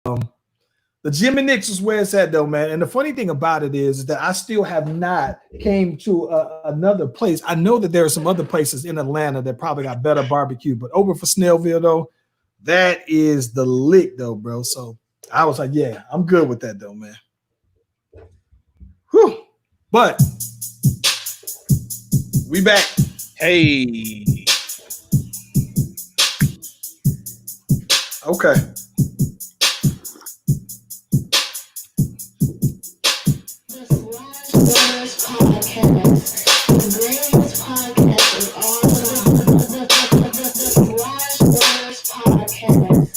the Jimmy Nicks is where it's at though, man. And the funny thing about it is that I still have not came to another place. I know that there are some other places in Atlanta that probably got better barbecue, but over for Snellville though, that is the lick though, bro. So I was like, yeah, I'm good with that though, man. Whew. But we back. Hey. Okay.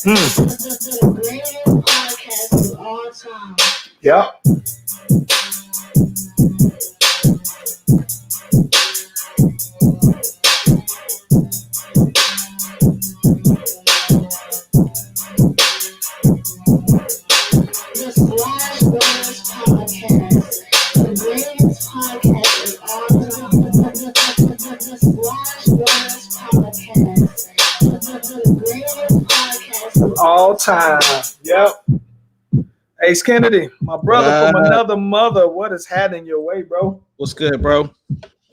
The greatest podcast of all time. Yep. All time. Yep. Ace Kennedy, my brother from another mother. What is happening your way, bro? What's good, bro?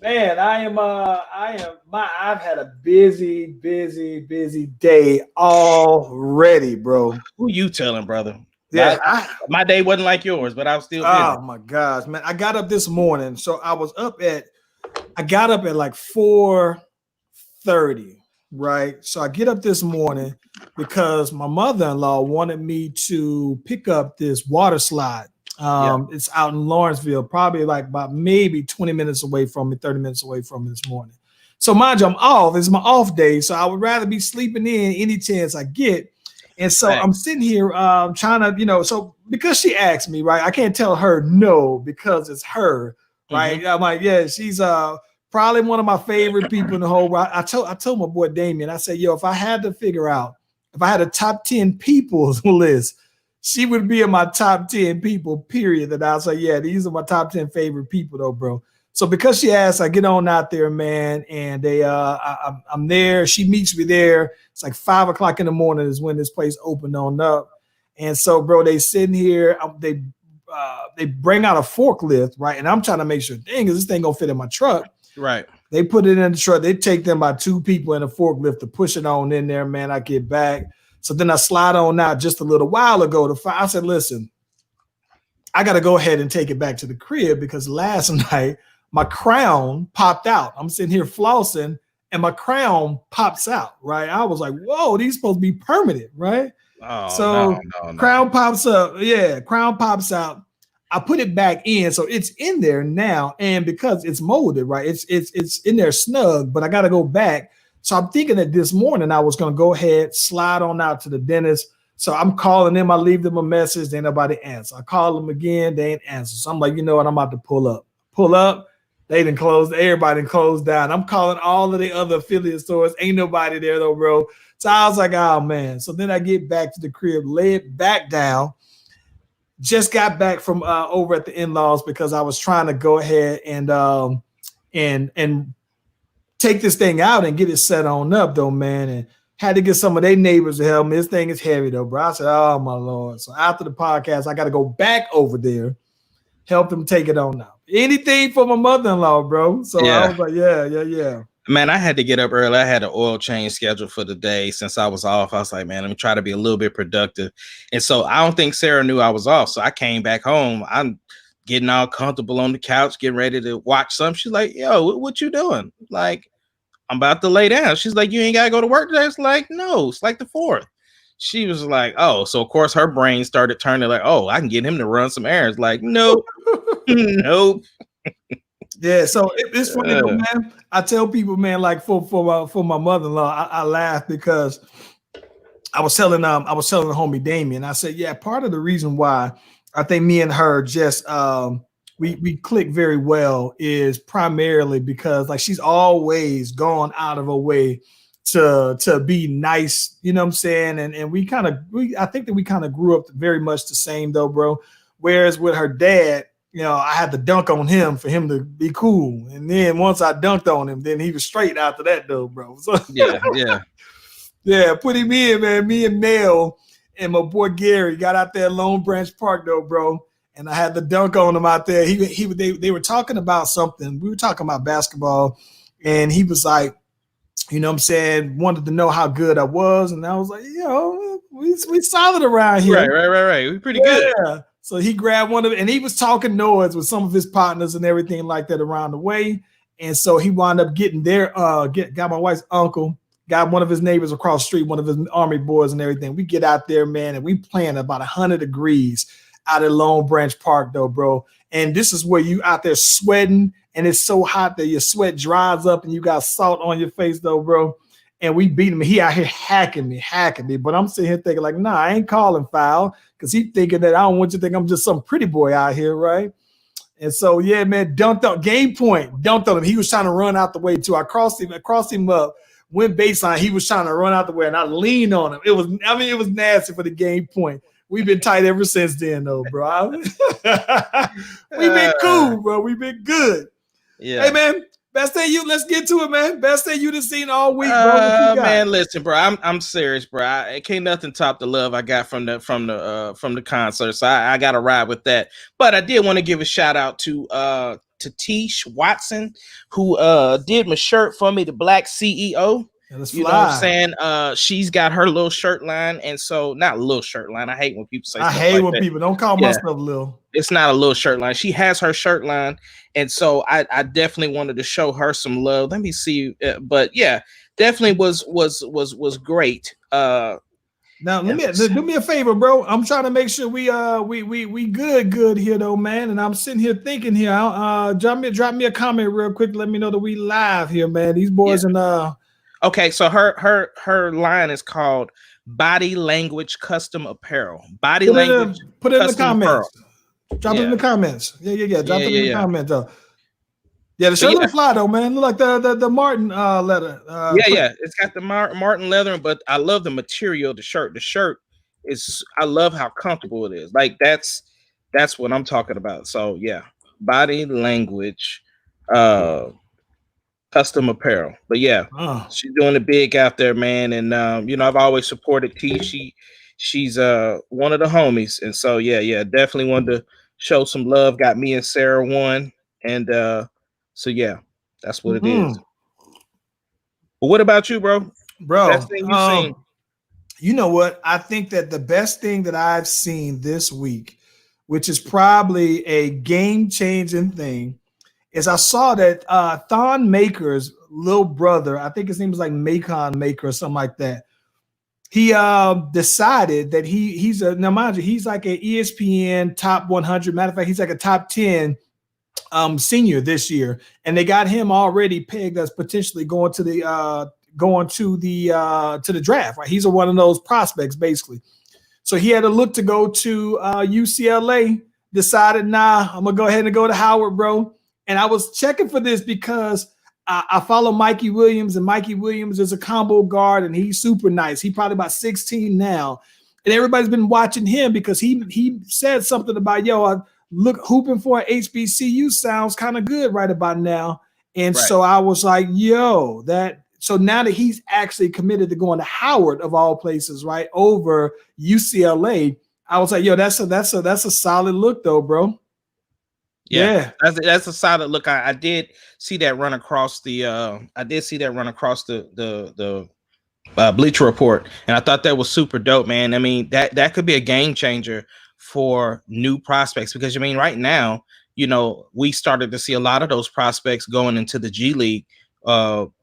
Man, I've had a busy day already, bro. Who you telling, brother? Yeah, my day wasn't like yours, but I was still busy. Oh my gosh, man. I got up this morning. So I got up at like 4:30, right? So I get up this morning because my mother-in-law wanted me to pick up this water slide. It's out in Lawrenceville, probably like about maybe 20 minutes away from me, 30 minutes away from me this morning. So mind you, I'm off. It's my off day. So I would rather be sleeping in any chance I get. And so I'm sitting here trying to, so because she asked me, right, I can't tell her no because it's her, right? Mm-hmm. I'm like, yeah, she's probably one of my favorite people in the whole world. I told my boy Damien, I said, yo, if I had to figure out, if I had a top 10 people's list, she would be in my top 10 people, period. And I'll say, yeah, these are my top 10 favorite people though, bro. So because she asked, I get on out there, man, and I'm there. She meets me there. It's like 5 o'clock in the morning is when this place opened on up. And so, bro, they sitting here. They bring out a forklift, right? And I'm trying to make sure, dang, is this thing gonna fit in my truck? Right. They put it in the truck. They take them by 2 people in a forklift to push it on in there, man. I get back. So then I slide on out just a little while ago. I said, listen, I got to go ahead and take it back to the crib because last night my crown popped out. I'm sitting here flossing and my crown pops out, right? I was like, whoa, these supposed to be permanent, right? Oh, so no. Crown pops up. Yeah, crown pops out. I put it back in. So it's in there now. And because it's molded, right? It's in there snug, but I got to go back. So I'm thinking that this morning I was going to go ahead, slide on out to the dentist. So I'm calling them. I leave them a message. They ain't nobody answer. I call them again. They ain't answer. So I'm like, you know what? I'm about to pull up. They didn't close. Everybody didn't close down. I'm calling all of the other affiliate stores. Ain't nobody there though, bro. So I was like, oh man. So then I get back to the crib, lay it back down. Just got back from over at the in-laws because I was trying to go ahead and take this thing out and get it set on up though, man. And had to get some of their neighbors to help me. This thing is heavy though, bro. I said, oh my Lord. So after the podcast, I got to go back over there, help them take it on out. Anything for my mother-in-law, bro. So yeah. I was like, yeah. Man, I had to get up early. I had an oil change scheduled for the day since I was off. I was like, man, let me try to be a little bit productive. And so I don't think Sarah knew I was off. So I came back home. I'm getting all comfortable on the couch, getting ready to watch something. She's like, yo, what you doing? Like, I'm about to lay down. She's like, you ain't got to go to work today? It's like, no, it's like the 4th. She was like, oh, so of course her brain started turning like, oh, I can get him to run some errands. Like, nope, nope. Yeah, so it's funny, though, man. I tell people, man, like for my mother-in-law, I laugh because I was telling the homie Damien. I said, yeah, part of the reason why I think me and her just we click very well is primarily because like she's always gone out of her way to be nice, you know what I'm saying? And I think that we kind of grew up very much the same though, bro. Whereas with her dad, you know, I had to dunk on him for him to be cool. And then once I dunked on him, then he was straight after that though, bro. So, yeah. Yeah, put him in, man. Me and Mel and my boy Gary got out there at Lone Branch Park though, bro. And I had the dunk on him out there. They were talking about something. We were talking about basketball, and he was like, you know what I'm saying, wanted to know how good I was. And I was like, we solid around here. Right. We pretty good. Yeah. So he grabbed one of it, and he was talking noise with some of his partners and everything like that around the way. And so he wound up getting there, got my wife's uncle, got one of his neighbors across the street, one of his Army boys and everything. We get out there, man, and we playing about 100 degrees out at Lone Branch Park, though, bro. And this is where you out there sweating, and it's so hot that your sweat dries up and you got salt on your face, though, bro. And we beat him. He out here hacking me. But I'm sitting here thinking like, nah, I ain't calling foul, because he thinking that I don't want you to think I'm just some pretty boy out here, right? And so, yeah, man, dunked on, game point, dunked on him. He was trying to run out the way, too. I crossed him up, went baseline. He was trying to run out the way, and I leaned on him. It was nasty for the game point. We've been tight ever since then, though, bro. We've been cool, bro. We've been good. Yeah. Hey, man, best thing let's get to it, man. Best thing you done seen all week, bro. Man, listen, bro. I'm serious, bro. It can't nothing top the love I got from the concert. So I got to ride with that. But I did want to give a shout out to Tish Watson, who did my shirt for me, the Black CEO. You know what I'm saying? She's got her little shirt line, and so not a little shirt line. I hate when people say I hate like when that. People don't call my stuff little. It's not a little shirt line. She has her shirt line, and so I definitely wanted to show her some love. Let me see, but yeah, definitely was great. Now do me a favor, bro. I'm trying to make sure we good here though, man. And I'm sitting here thinking here. Drop me a comment real quick. Let me know that we live here, man. These boys and Okay, so her line is called Body Language Custom Apparel. Put it in the comments. Drop it in the comments. Yeah. Drop it in the comments though. Yeah, the shirt looks fly though, man. Look like the Martin leather. It's got the Martin leather, but I love the material of the shirt. The shirt is, I love how comfortable it is. Like that's what I'm talking about. So yeah, Body Language Custom Apparel. But yeah, she's doing it big out there, man. And I've always supported T. She's one of the homies, and so yeah, definitely wanted to show some love. Got me and Sarah one, and so yeah, that's what it is. But what about you, bro? Best thing you've seen? You know what? I think that the best thing that I've seen this week, which is probably a game-changing thing, is I saw that Thon Maker's little brother, I think his name was like Macon Maker or something like that. He decided that he's now mind you, he's like an ESPN top 100. Matter of fact, he's like a top 10 senior this year, and they got him already pegged as potentially going to the draft. Right, he's one of those prospects basically. So he had to look to go to UCLA. Decided, nah, I'm gonna go ahead and go to Howard, bro. And I was checking for this because I follow Mikey Williams, and Mikey Williams is a combo guard, and he's super nice. He's probably about 16 now, and everybody's been watching him because he said something about, look, hooping for an HBCU sounds kind of good right about now. And so I was like, so now that he's actually committed to going to Howard of all places, right, over UCLA, I was like, that's a solid look though, bro. Yeah, that's a solid look. I did see that run across the Bleacher Report, and I thought that was super dope, man. I mean, that could be a game changer for new prospects, because right now, we started to see a lot of those prospects going into the G League. So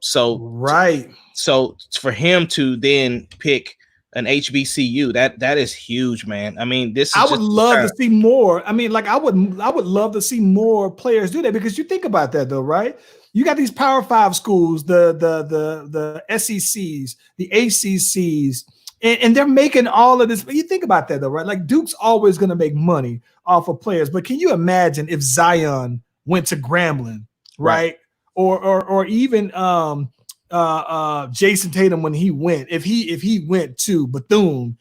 for him to then pick an HBCU, that is huge, man. I mean, I would love to see more. I mean, like I would love to see more players do that, because you think about that though, right? You got these Power 5 schools, the SECs, the ACCs, and they're making all of this. But you think about that though, right? Like Duke's always going to make money off of players, but can you imagine if Zion went to Grambling, right? Or even Jason Tatum when he went, if he went to Bethune,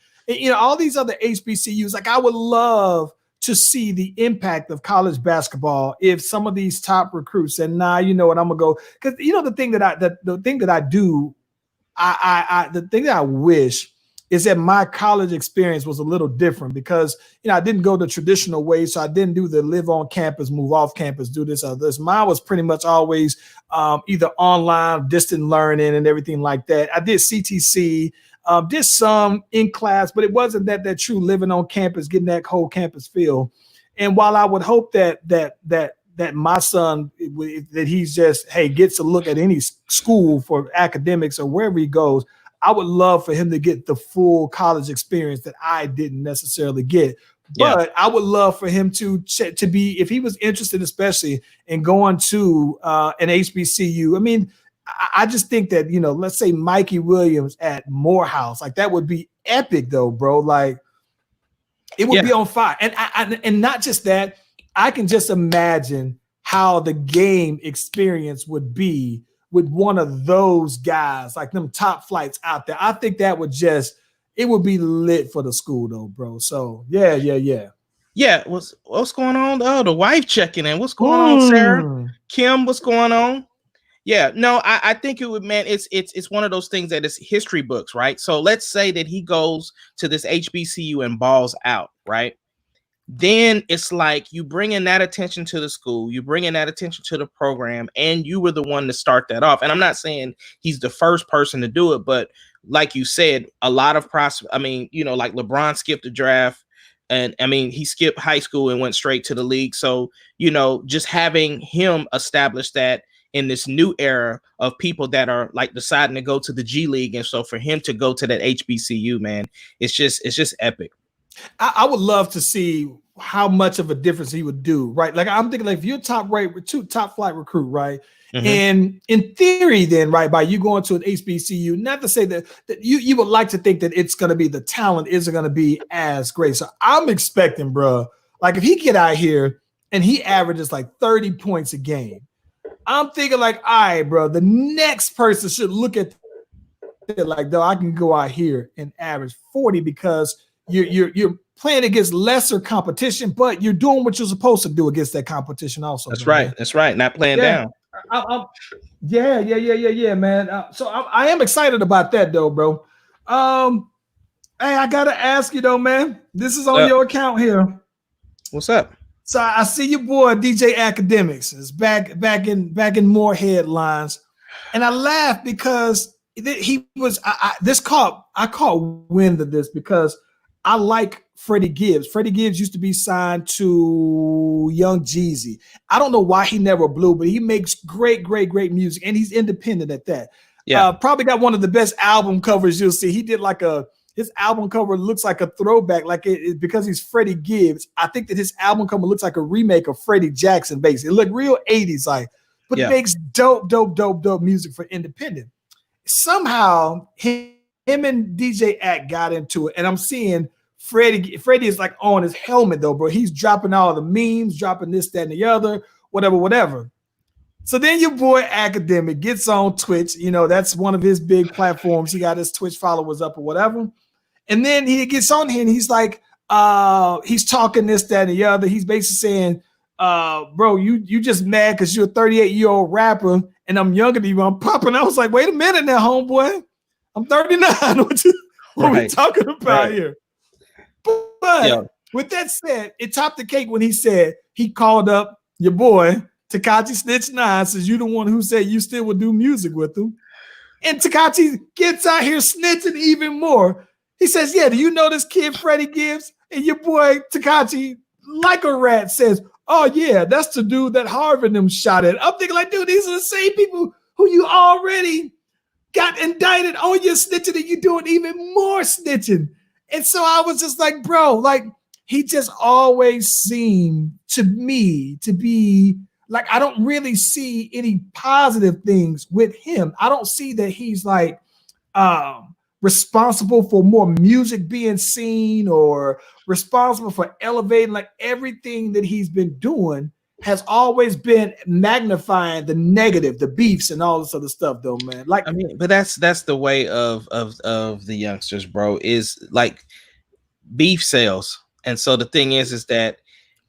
all these other HBCUs, like I would love to see the impact of college basketball if some of these top recruits said, nah, you know what, I'm gonna go, because the thing that I wish is that my college experience was a little different because, I didn't go the traditional way. So I didn't do the live on campus, move off campus, do this or this. Mine was pretty much always either online, distant learning and everything like that. I did CTC, did some in class, but it wasn't that true living on campus, getting that whole campus feel. And while I would hope that my son, that he's just, hey, gets a look at any school for academics or wherever he goes, I would love for him to get the full college experience that I didn't necessarily get. But I would love for him to be, if he was interested, especially in going to an HBCU. I mean, I just think that, let's say Mikey Williams at Morehouse, like that would be epic though, bro. Like it would be on fire. And not just that, I can just imagine how the game experience would be with one of those guys, like them top flights out there. I think that would it would be lit for the school though, bro. So yeah. Yeah, what's going on? Oh, the wife checking in. What's going on, Sarah? Kim, what's going on? Yeah, no, I think it would, man. It's one of those things that is history books, right? So let's say that he goes to this HBCU and balls out, right? Then it's like you bring in that attention to the school, you bring in that attention to the program, and you were the one to start that off. And I'm not saying he's the first person to do it, but like you said, a lot of prospects. I mean, like LeBron skipped the draft, and I mean he skipped high school and went straight to the league. So just having him establish that in this new era of people that are like deciding to go to the G League, and so for him to go to that HBCU, man, it's just epic. I would love to see how much of a difference he would do, right? Like I'm thinking, like if you're top flight recruit, right? Mm-hmm. And in theory, then, right, by you going to an HBCU, not to say that you would like to think that it's going to be the talent isn't going to be as great. So I'm expecting, bro, like if he get out here and he averages like 30 points a game, I'm thinking like, all right, bro, the next person should look at it like, though, I can go out here and average 40 because you're playing against lesser competition, but you're doing what you're supposed to do against that competition also. That's right. That's right. Not playing down. Yeah, man. So I am excited about that though, bro. Hey, I gotta ask you though, man. This is on your account here. What's up? So I see your boy DJ Akademiks is back in more headlines, and I laughed because he was. I caught wind of this because I like Freddie Gibbs. Freddie Gibbs used to be signed to Young Jeezy. I don't know why he never blew, but he makes great music, and he's independent at that. Yeah, probably got one of the best album covers you'll see. He did like his album cover looks like a throwback, like it because he's Freddie Gibbs. I think that his album cover looks like a remake of Freddie Jackson, basically. It looked real 80s like, but it makes dope music for independent. Somehow him and DJ Act got into it, and I'm seeing Freddie is like on his helmet though, bro. He's dropping all the memes, dropping this, that, and the other, whatever. So then your boy Akademiks gets on Twitch. That's one of his big platforms. He got his Twitch followers up or whatever. And then he gets on here and he's like, he's talking this, that, and the other. He's basically saying, bro, you just mad because you're a 38-year-old rapper and I'm younger than you. I'm popping. I was like, wait a minute now, homeboy. I'm 39. What we talking about here? But with that said, it topped the cake when he said he called up your boy Tekashi Snitch9, says you the one who said you still would do music with him. And Tekashi gets out here snitching even more. He says, yeah, do you know this kid Freddie Gibbs? And your boy Tekashi, like a rat, says, oh yeah, that's the dude that Harvard them shot at. I'm thinking like, dude, these are the same people who you already got indicted on your snitching and you doing even more snitching. And so I was just like, bro, like he just always seemed to me to be like, I don't really see any positive things with him. I don't see that he's like responsible for more music being seen or responsible for elevating. Like everything that he's been doing has always been magnifying the negative, the beefs and all this other stuff though, man. Like, I mean, but that's the way of the youngsters, bro, is like beef sells. And so the thing is that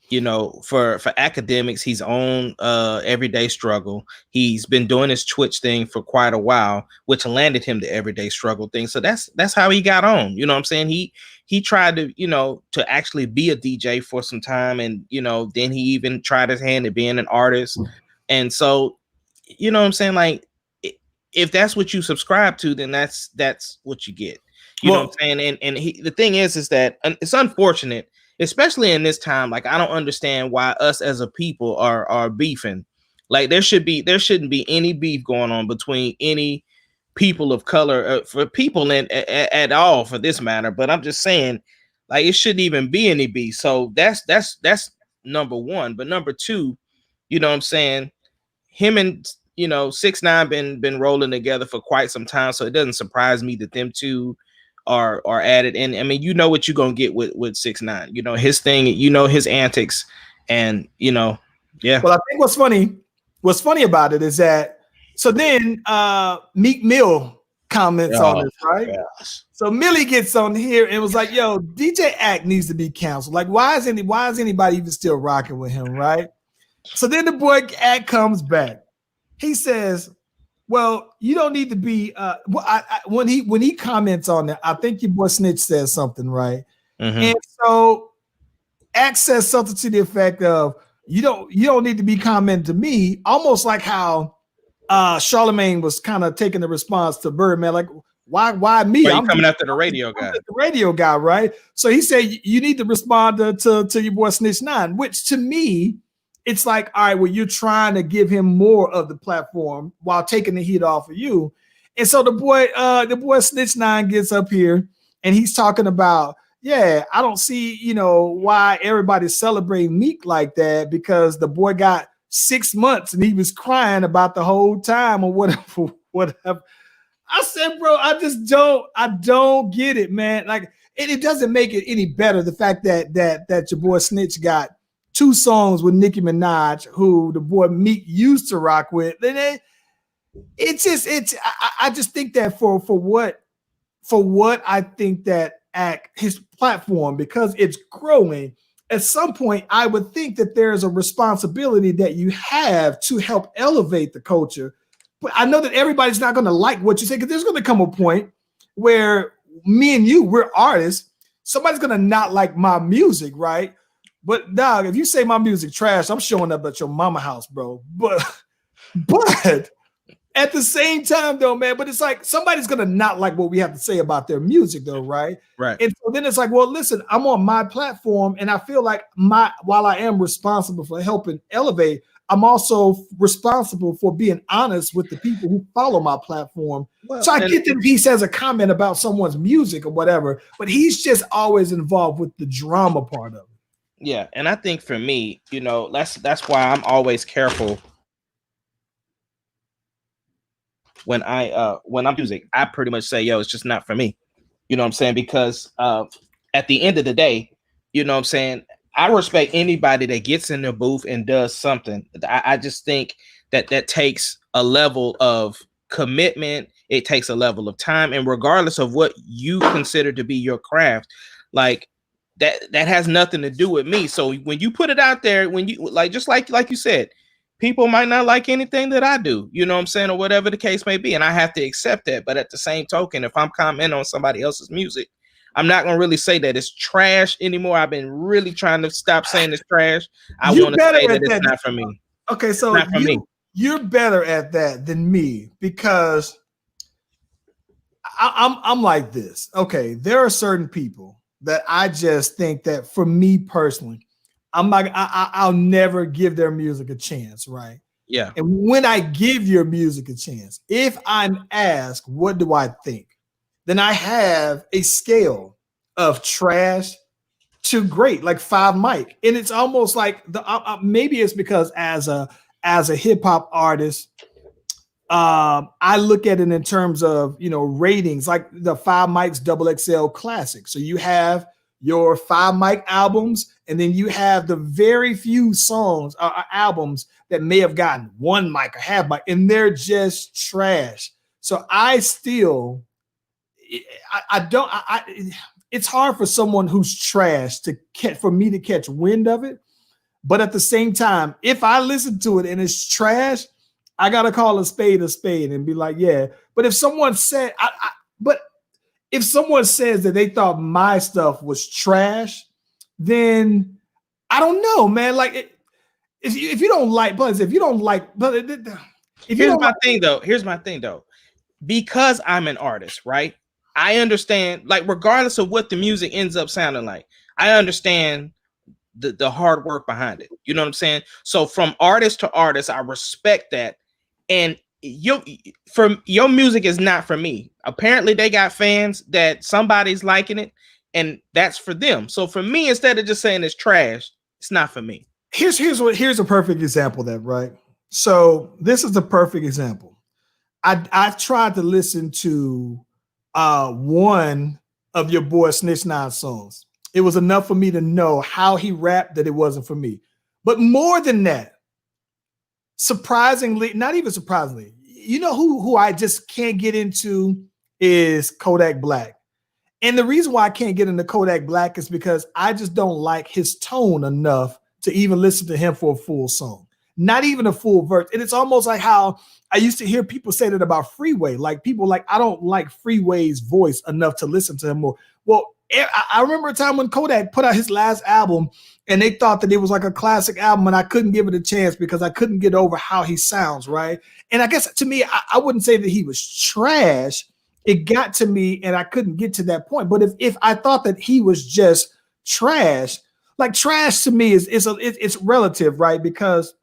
you know, for Akademiks, he's on Everyday Struggle. He's been doing his Twitch thing for quite a while, which landed him the Everyday Struggle thing. So that's how he got on. You know what I'm saying? He tried to, you know, to actually be a DJ for some time, and you know, then he even tried his hand at being an artist. And so, you know what I'm saying? Like, if that's what you subscribe to, then that's what you get. You know what I'm saying? And the thing is that it's unfortunate, especially in this time. Like, I don't understand why us as a people are beefing. Like, there shouldn't be any beef going on between any people of color, for people at all, for this matter. But I'm just saying, like, it shouldn't even be any beef. So that's number one. But number two, you know what I'm saying, him and, you know, 6ix9ine been rolling together for quite some time, so it doesn't surprise me that them two are added. And I mean, you know what you're gonna get with 6ix9ine. You know his thing, you know his antics, and you know, yeah. Well, I think what's funny about it is that, so then Meek Mill comments on this, right? Gosh. So Millie gets on here and was like, "Yo, DJ Ak needs to be canceled. Like, why is anybody even still rocking with him, right?" So then the boy Ak comes back. He says, "Well, you don't need to be." When he comments on that, I think your boy Snitch says something, right? Mm-hmm. And so Ak says something to the effect of, "You don't need to be commenting to me," almost like how Charlemagne was kind of taking the response to Birdman, like, "Why me? Why I'm coming after the radio guy." The radio guy, right? So he said, "You need to respond to your boy Snitch9ine," which to me, it's like, all right, well, you're trying to give him more of the platform while taking the heat off of you. And so the boy Snitch9ine gets up here and he's talking about, yeah, I don't see, you know, why everybody's celebrating Meek like that, because the boy got 6 months and he was crying about the whole time or whatever. I said, bro, I don't get it, man. Like, it doesn't make it any better, the fact that your boy Snitch got 2 songs with Nicki Minaj, who the boy Meek used to rock with. And I just think that for what I think that his platform, because it's growing, at some point I would think that there's a responsibility that you have to help elevate the culture. But I know that everybody's not going to like what you say, because there's going to come a point where me and you, we're artists. Somebody's going to not like my music, right? But dog, if you say my music trash, I'm showing up at your mama house, bro. But at the same time, though, man, but it's like somebody's gonna not like what we have to say about their music, though, right? Right. And so then it's like, well, listen, I'm on my platform, and I feel like while I am responsible for helping elevate, I'm also responsible for being honest with the people who follow my platform. Well, so I get that if he says a comment about someone's music or whatever, but he's just always involved with the drama part of it. Yeah, and I think for me, you know, that's why I'm always careful when I'm music. I pretty much say, yo, it's just not for me. You know what I'm saying? Because at the end of the day, you know what I'm saying, I respect anybody that gets in the booth and does something. I just think that takes a level of commitment. It takes a level of time, and regardless of what you consider to be your craft, like that has nothing to do with me. So when you put it out there, when you like you said, people might not like anything that I do, you know what I'm saying, or whatever the case may be, and I have to accept that. But at the same token, if I'm commenting on somebody else's music, I'm not gonna really say that it's trash anymore. I've been really trying to stop saying it's trash. I want to say that it's not for me. Okay, so you're better at that than me, because I'm like this. Okay, there are certain people that I just think that, for me personally, I'll never give their music a chance, right? Yeah. And when I give your music a chance, if I'm asked, what do I think? Then I have a scale of trash to great, like 5 mic. And it's almost like maybe it's because as a hip hop artist, I look at it in terms of, you know, ratings, like the 5 mics XXL classic. So you have your 5 mic albums, and then you have the very few songs or albums that may have gotten 1 mic or half mic, and they're just trash. So it's hard for someone who's trash for me to catch wind of it. But at the same time, if I listen to it and it's trash, I gotta call a spade and be like, yeah. But if someone said, but if someone says that they thought my stuff was trash, then I don't know, man. Like, if you don't like, but if you don't like, but if here's my thing though. Here's my thing though. Because I'm an artist, right? I understand, like, regardless of what the music ends up sounding like, I understand the hard work behind it. You know what I'm saying? So from artist to artist, I respect that. And your music is not for me. Apparently they got fans that somebody's liking it, and that's for them. So for me, instead of just saying it's trash, it's not for me. Here's a perfect example of that, right? So this is the perfect example. I tried to listen to one of your boy Snitch9ne songs. It was enough for me to know how he rapped that it wasn't for me. But more than that, surprisingly, not even surprisingly, you know who I just can't get into is Kodak Black. And the reason why I can't get into Kodak Black is because I just don't like his tone enough to even listen to him for a full song, not even a full verse. And it's almost like how I used to hear people say that about Freeway. Like, people like, I don't like Freeway's voice enough to listen to him more. Well, I remember a time when Kodak put out his last album and they thought that it was like a classic album, and I couldn't give it a chance because I couldn't get over how he sounds, right? And I guess to me, I wouldn't say that he was trash. It got to me and I couldn't get to that point. But if I thought that he was just trash, like, trash to me it's relative, right? Because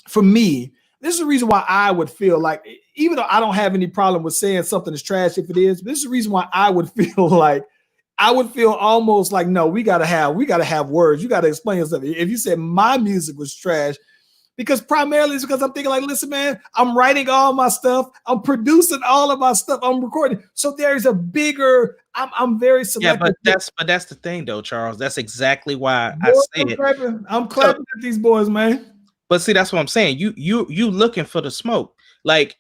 for me, this is the reason why I would feel like, even though I don't have any problem with saying something is trash if it is, but this is the reason why I would feel like, I would feel almost like, no, we gotta have words. You gotta explain yourself. If you said my music was trash, because primarily it's because I'm thinking like, listen, man, I'm writing all my stuff, I'm producing all of my stuff, I'm recording. So there's a bigger, I'm very selective. Yeah, but that's the thing though, Charles. That's exactly why I say it. I'm clapping at these boys, man. But see, that's what I'm saying. You looking for the smoke. Like,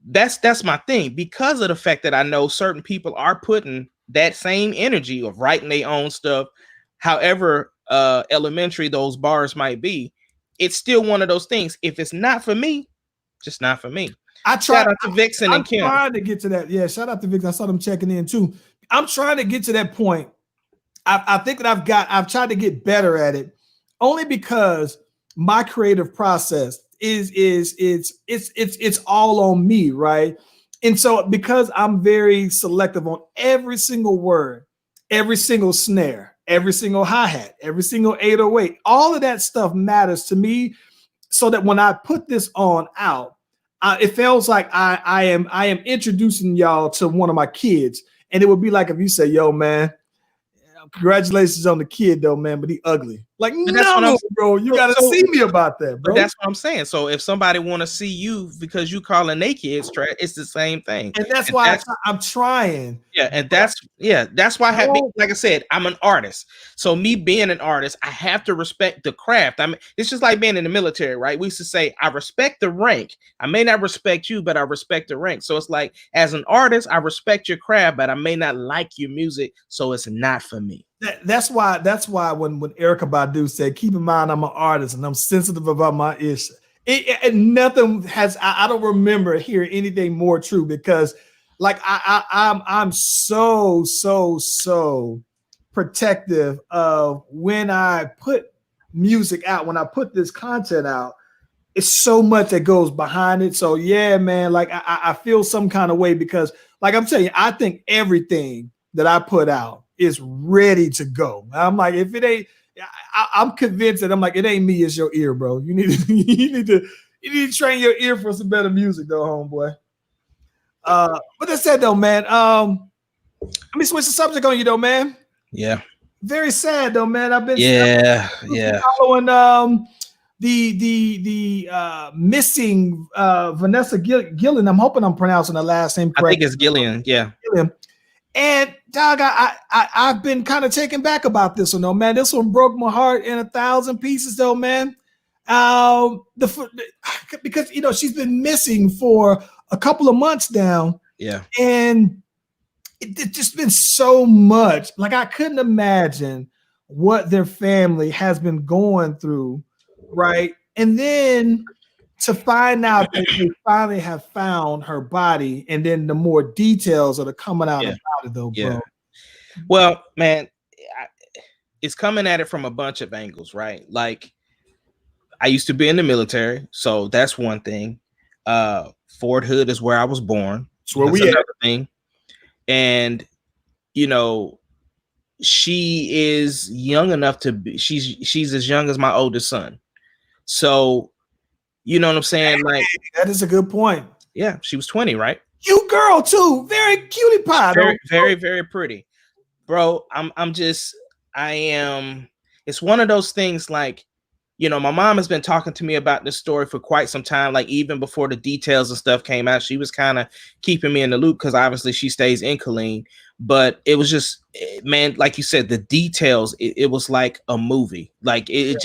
that's my thing, because of the fact that I know certain people are putting that same energy of writing their own stuff, however elementary those bars might be. It's still one of those things. If it's not for me, just not for me. Shout out to Vixen and Kim. I'm trying to get to that. Yeah, shout out to Vixen. I saw them checking in too. I'm trying to get to that point. I think that I've tried to get better at it, only because my creative process it's all on me, right? And so because I'm very selective on every single word, every single snare, every single hi-hat, every single 808, all of that stuff matters to me, so that when I put this on out, it feels like I am introducing y'all to one of my kids. And it would be like if you say, yo, man, congratulations on the kid though, man, but he ugly. Like, no, bro, you gotta see me about that, bro. That's what I'm saying. So if somebody want to see you because you calling they kids trash, it's the same thing. And that's why I'm trying. Yeah, and that's why I have, like I said, I'm an artist. So me being an artist, I have to respect the craft. I mean, it's just like being in the military, right? We used to say, I respect the rank. I may not respect you, but I respect the rank. So it's like, as an artist, I respect your craft, but I may not like your music, so it's not for me. That's why when Erykah Badu said, keep in mind I'm an artist and I'm sensitive about my issue, nothing has, I don't remember hearing anything more true, because like I'm so protective of when I put music out, when I put this content out. It's so much that goes behind it. So yeah, man, like I feel some kind of way, because like I'm telling you, I think everything that I put out is ready to go. I'm like, if it ain't, I'm convinced that I'm like, it ain't me, it's your ear, bro. You need to train your ear for some better music, though, homeboy. But that said, though, man, let me switch the subject on you, though, man. Yeah. Very sad, though, man. I've been following the missing Vanessa Guillen. I'm hoping I'm pronouncing her last name correct. I think it's Gillian. Yeah. Gillian. And dog, I've been kind of taken back about this one, though, man. This one broke my heart in 1,000 pieces, though, man. Because you know she's been missing for a couple of months now. Yeah, and it's just been so much. Like, I couldn't imagine what their family has been going through right? And then to find out that they finally have found her body, and then the more details that are coming out about it, though, bro. Well, man, it's coming at it from a bunch of angles, right? Like, I used to be in the military, so that's one thing. Fort Hood is where I was born. That's where we another thing. And you know, she is young enough to be. She's as young as my oldest son. So, you know what I'm saying? Like, that is a good point. Yeah, she was 20, right? Cute girl too, very cutie pie. Very pretty, bro. I am. It's one of those things like, you know, my mom has been talking to me about this story for quite some time. Like, even before the details and stuff came out, she was kind of keeping me in the loop because obviously she stays in Killeen. But it was just, man, like you said, the details, it was like a movie. Like it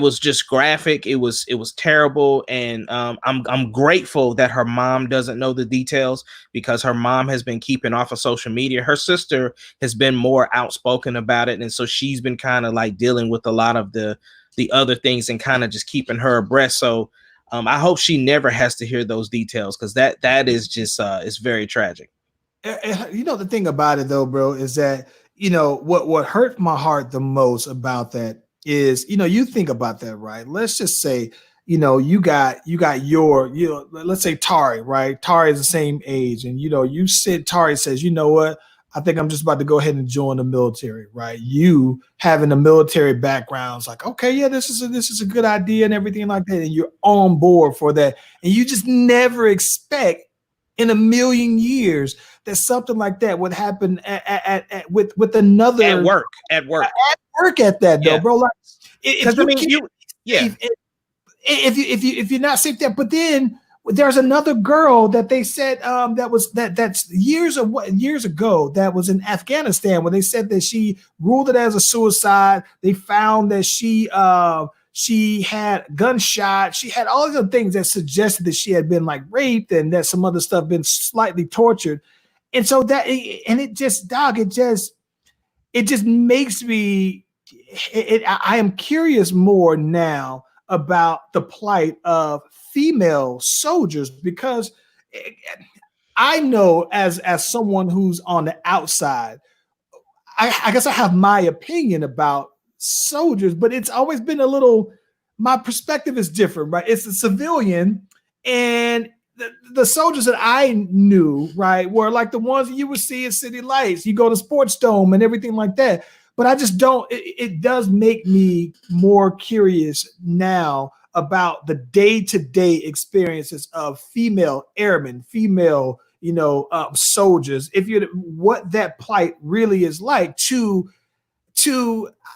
was just graphic. It was terrible. And I'm grateful that her mom doesn't know the details, because her mom has been keeping off of social media. Her sister has been more outspoken about it. And so she's been kind of like dealing with a lot of the other things and kind of just keeping her abreast. So I hope she never has to hear those details, because that is just it's very tragic. You know, the thing about it though, bro, is that, you know, what hurt my heart the most about that is, you know, you think about that, right? Let's just say, you know, you got your, you know, let's say Tari, right? Tari is the same age, and you know, Tari says, you know what? I think I'm just about to go ahead and join the military, right? You having a military background is like, okay, yeah, this is a good idea and everything like that, and you're on board for that, and you just never expect in a million years that something like that would happen with another at work at that though, bro. Like, if you're not safe there, but then there's another girl that they said that's years ago that was in Afghanistan, where they said that she ruled it as a suicide. They found that she had gunshot. She had all the things that suggested that she had been like raped and that some other stuff been slightly tortured. And so it just makes me, I am curious more now about the plight of female soldiers, because I know as someone who's on the outside, I guess I have my opinion about soldiers, but it's always been my perspective is different, right? It's a civilian, and the soldiers that I knew, right, were like the ones that you would see at City Lights. You go to Sports Dome and everything like that. But I just don't, it does make me more curious now about the day-to-day experiences of female airmen, female, you know, soldiers. What that plight really is like to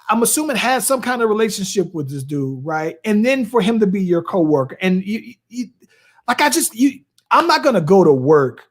I'm assuming has some kind of relationship with this dude, right? And then for him to be your coworker, and I'm not gonna go to work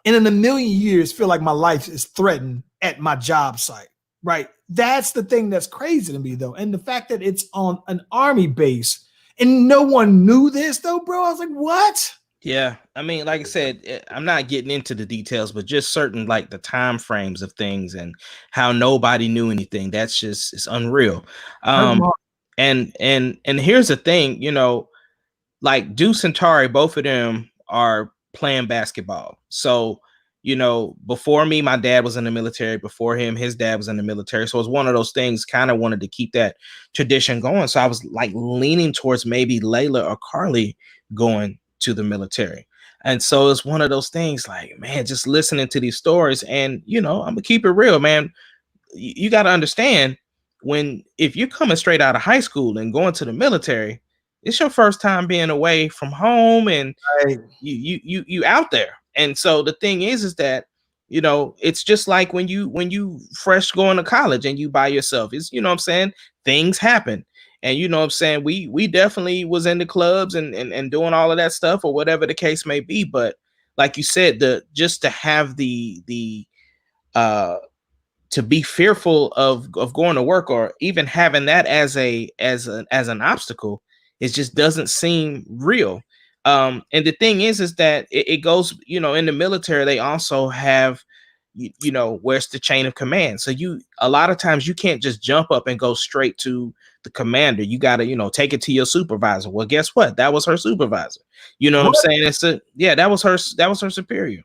and in a million years feel like my life is threatened at my job site, right? That's the thing that's crazy to me though. And the fact that it's on an army base and no one knew this though, bro. I was like, what? Yeah, I mean, like I said, I'm not getting into the details, but just certain like the time frames of things and how nobody knew anything. That's just, it's unreal. And here's the thing, you know, like Deuce and Tari, both of them are playing basketball. So, you know, before me, my dad was in the military. Before him, his dad was in the military. So it was one of those things, kind of wanted to keep that tradition going. So I was like leaning towards maybe Layla or Carly going to the military. And so it's one of those things like, man, just listening to these stories, and, you know, I'm gonna keep it real, man. You got to understand, if you're coming straight out of high school and going to the military, it's your first time being away from home, and right. you out there. And so the thing is that, you know, it's just like when you fresh going to college and you by yourself, it's, you know what I'm saying, things happen. And you know what I'm saying, we definitely was in the clubs and doing all of that stuff or whatever the case may be. But like you said, just to have the to be fearful of going to work, or even having that as an obstacle, it just doesn't seem real. And the thing is that it goes, you know, in the military, they also have, you know, where's the chain of command? So a lot of times you can't just jump up and go straight to the commander. You got to, you know, take it to your supervisor. Well, guess what? That was her supervisor. You know what I'm saying? That was her superior.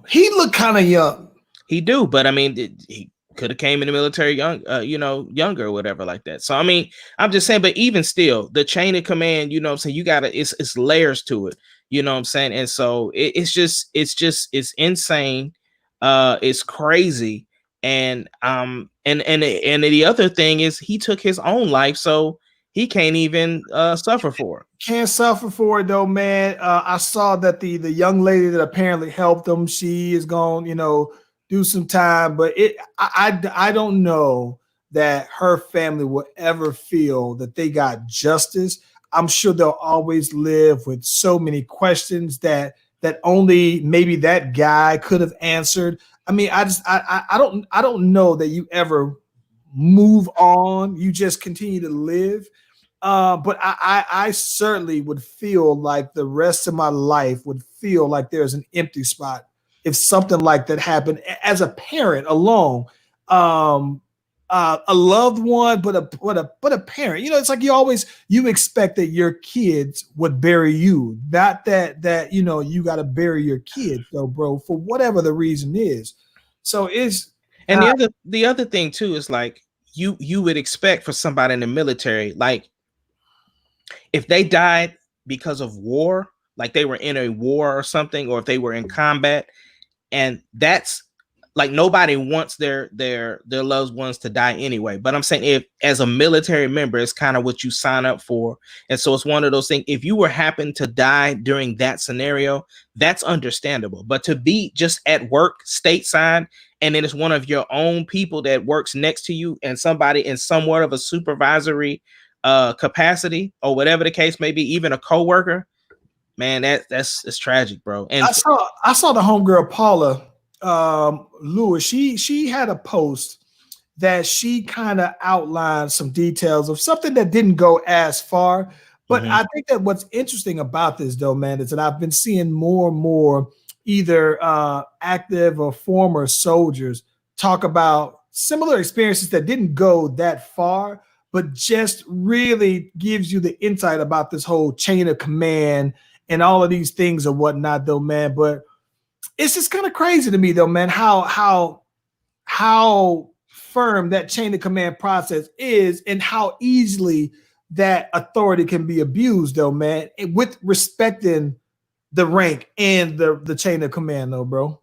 He looked kind of young. He do, but I mean, he could have came in the military young, younger or whatever like that. So I mean, I'm just saying, but even still, the chain of command, you know what I'm saying, you gotta, it's layers to it, you know what I'm saying? And so it's insane. It's crazy. And the other thing is he took his own life, so he can't even suffer for it. Can't suffer for it though, man. I saw that the young lady that apparently helped him, she is gone, you know, do some time, but I don't know that her family will ever feel that they got justice. I'm sure they'll always live with so many questions that only maybe that guy could have answered. I mean, I don't know that you ever move on. You just continue to live. But I certainly would feel like the rest of my life would feel like there's an empty spot if something like that happened as a parent alone. A loved one, but a parent. You know, it's like you expect that your kids would bury you, not that you know you got to bury your kids, though, bro, for whatever the reason is. So the other thing too is like you would expect for somebody in the military, like if they died because of war, like they were in a war or something, or if they were in combat, and that's like nobody wants their loved ones to die anyway. But I'm saying if as a military member, it's kind of what you sign up for. And so it's one of those things. If you were happen to die during that scenario, that's understandable. But to be just at work stateside, and then it's one of your own people that works next to you and somebody in somewhat of a supervisory capacity or whatever the case may be, even a coworker, man, that's tragic, bro. And I saw the homegirl Paula Lewis, she had a post that she kind of outlined some details of something that didn't go as far. But I think that what's interesting about this, though, man, is that I've been seeing more and more either active or former soldiers talk about similar experiences that didn't go that far, but just really gives you the insight about this whole chain of command and all of these things or whatnot, though, man. But it's just kind of crazy to me, though, man, how firm that chain of command process is and how easily that authority can be abused, though, man, with respecting the rank and the chain of command, though, bro.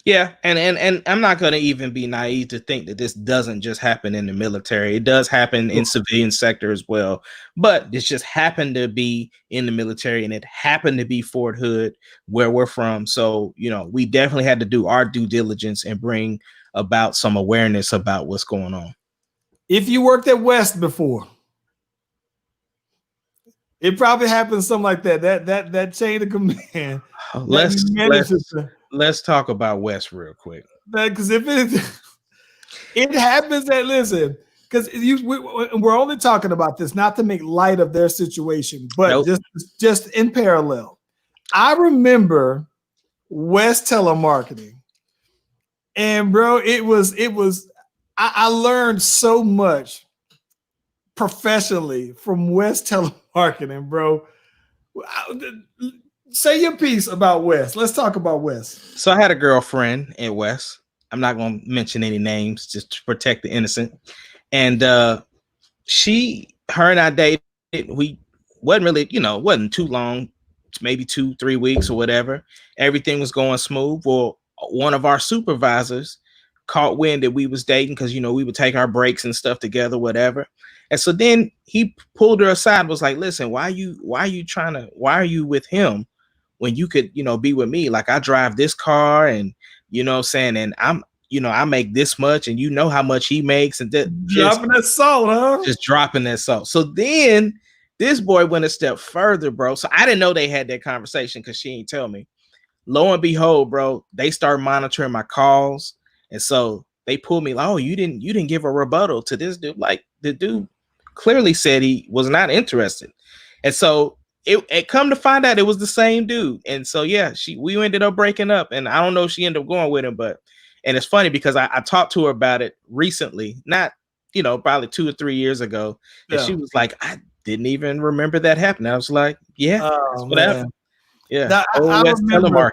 Yeah, and I'm not going to even be naive to think that this doesn't just happen in the military. It does happen in civilian sector as well, but this just happened to be in the military, and it happened to be Fort Hood, where we're from. So, you know, we definitely had to do our due diligence and bring about some awareness about what's going on. If you worked at West before, it probably happened something like that. That chain of command. Let's talk about West real quick. Because if it happens that, listen, because we're only talking about this not to make light of their situation, but just in parallel. I remember West Telemarketing, and bro, it was I learned so much professionally from West Telemarketing, bro. Say your piece about West. Let's talk about West. So I had a girlfriend at West. I'm not going to mention any names just to protect the innocent. And her and I dated. We wasn't really, wasn't too long, maybe 2-3 weeks or whatever. Everything was going smooth. Well, one of our supervisors caught wind that we was dating because, we would take our breaks and stuff together, whatever. And so then he pulled her aside, was like, listen, why are you with him when you could, be with me? Like, I drive this car and, and I make this much and you know how much he makes, and dropping that salt, huh? Just dropping that salt. So then this boy went a step further, bro. So I didn't know they had that conversation because she ain't tell me. Lo and behold, bro, they start monitoring my calls. And so they pulled me like, oh, you didn't give a rebuttal to this dude. Like, the dude clearly said he was not interested. And so it come to find out it was the same dude. And so yeah, we ended up breaking up, and I don't know if she ended up going with him, but and it's funny because I talked to her about it recently, not probably 2 or 3 years ago, and she was like, I didn't even remember that happening. I was like, yeah, that's what happened. Yeah, now, Old West Telemarketing.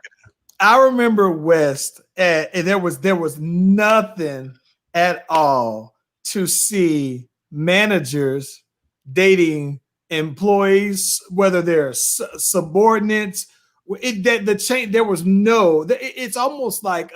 I remember West, and there was nothing at all to see managers dating employees, whether they're subordinates. There was no. It's almost like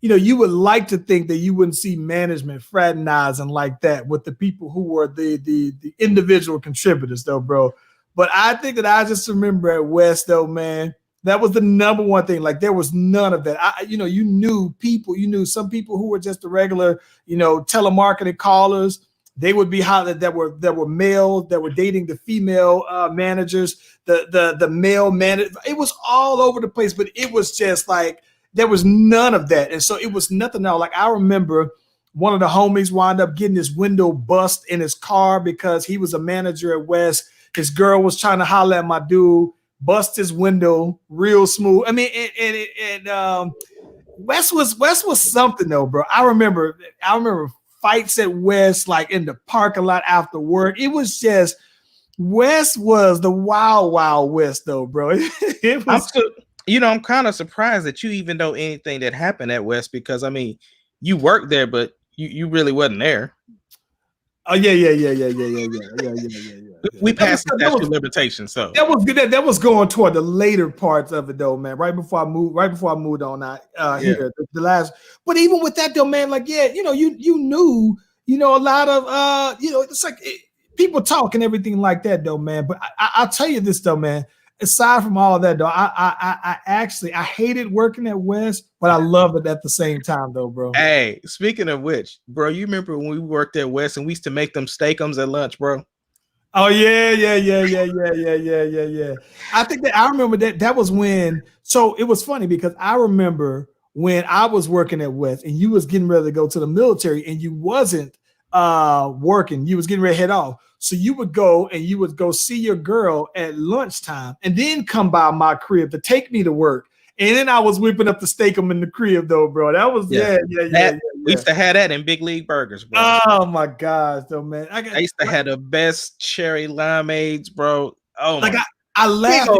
you would like to think that you wouldn't see management fraternizing like that with the people who were the individual contributors, though, bro. But I think that I just remember at West, though, man. That was the number one thing. Like there was none of that. You knew people. You knew some people who were just the regular, telemarketing callers. They would be hollered that were male, that were dating the female managers, the male manager. It was all over the place, but it was just like there was none of that, and so it was nothing else. Like I remember one of the homies wound up getting his window bust in his car because he was a manager at West. His girl was trying to holler at my dude. Bust his window real smooth. I mean, West was something though, bro. I remember fights at West, like in the parking lot after work. It was just West was the wild, wild West though, bro. It was. I'm kind of surprised that you even know anything that happened at West because I mean, you worked there, but you really wasn't there. Oh yeah. We passed the statute of limitations, so that was good. That was going toward the later parts of it, though, man. Right before I moved on here, the last. But even with that, though, man, like you knew, a lot of it's like people talk and everything like that, though, man. But I'll tell you this, though, man. Aside from all of that, though, I actually hated working at West, but I love it at the same time, though, bro. Hey, speaking of which, bro, you remember when we worked at West and we used to make them steakums at lunch, bro? Oh yeah. I think that I remember that was when. So it was funny because I remember when I was working at West and you was getting ready to go to the military and you wasn't working. You was getting ready to head off. So you would go see your girl at lunchtime and then come by my crib to take me to work. And then I was whipping up the steakum in the crib, though, bro. That was yeah. We used to have that in Big League Burgers, bro. Oh my gosh, though, man. I used to have the best cherry limeades, bro. Oh my! I laughed.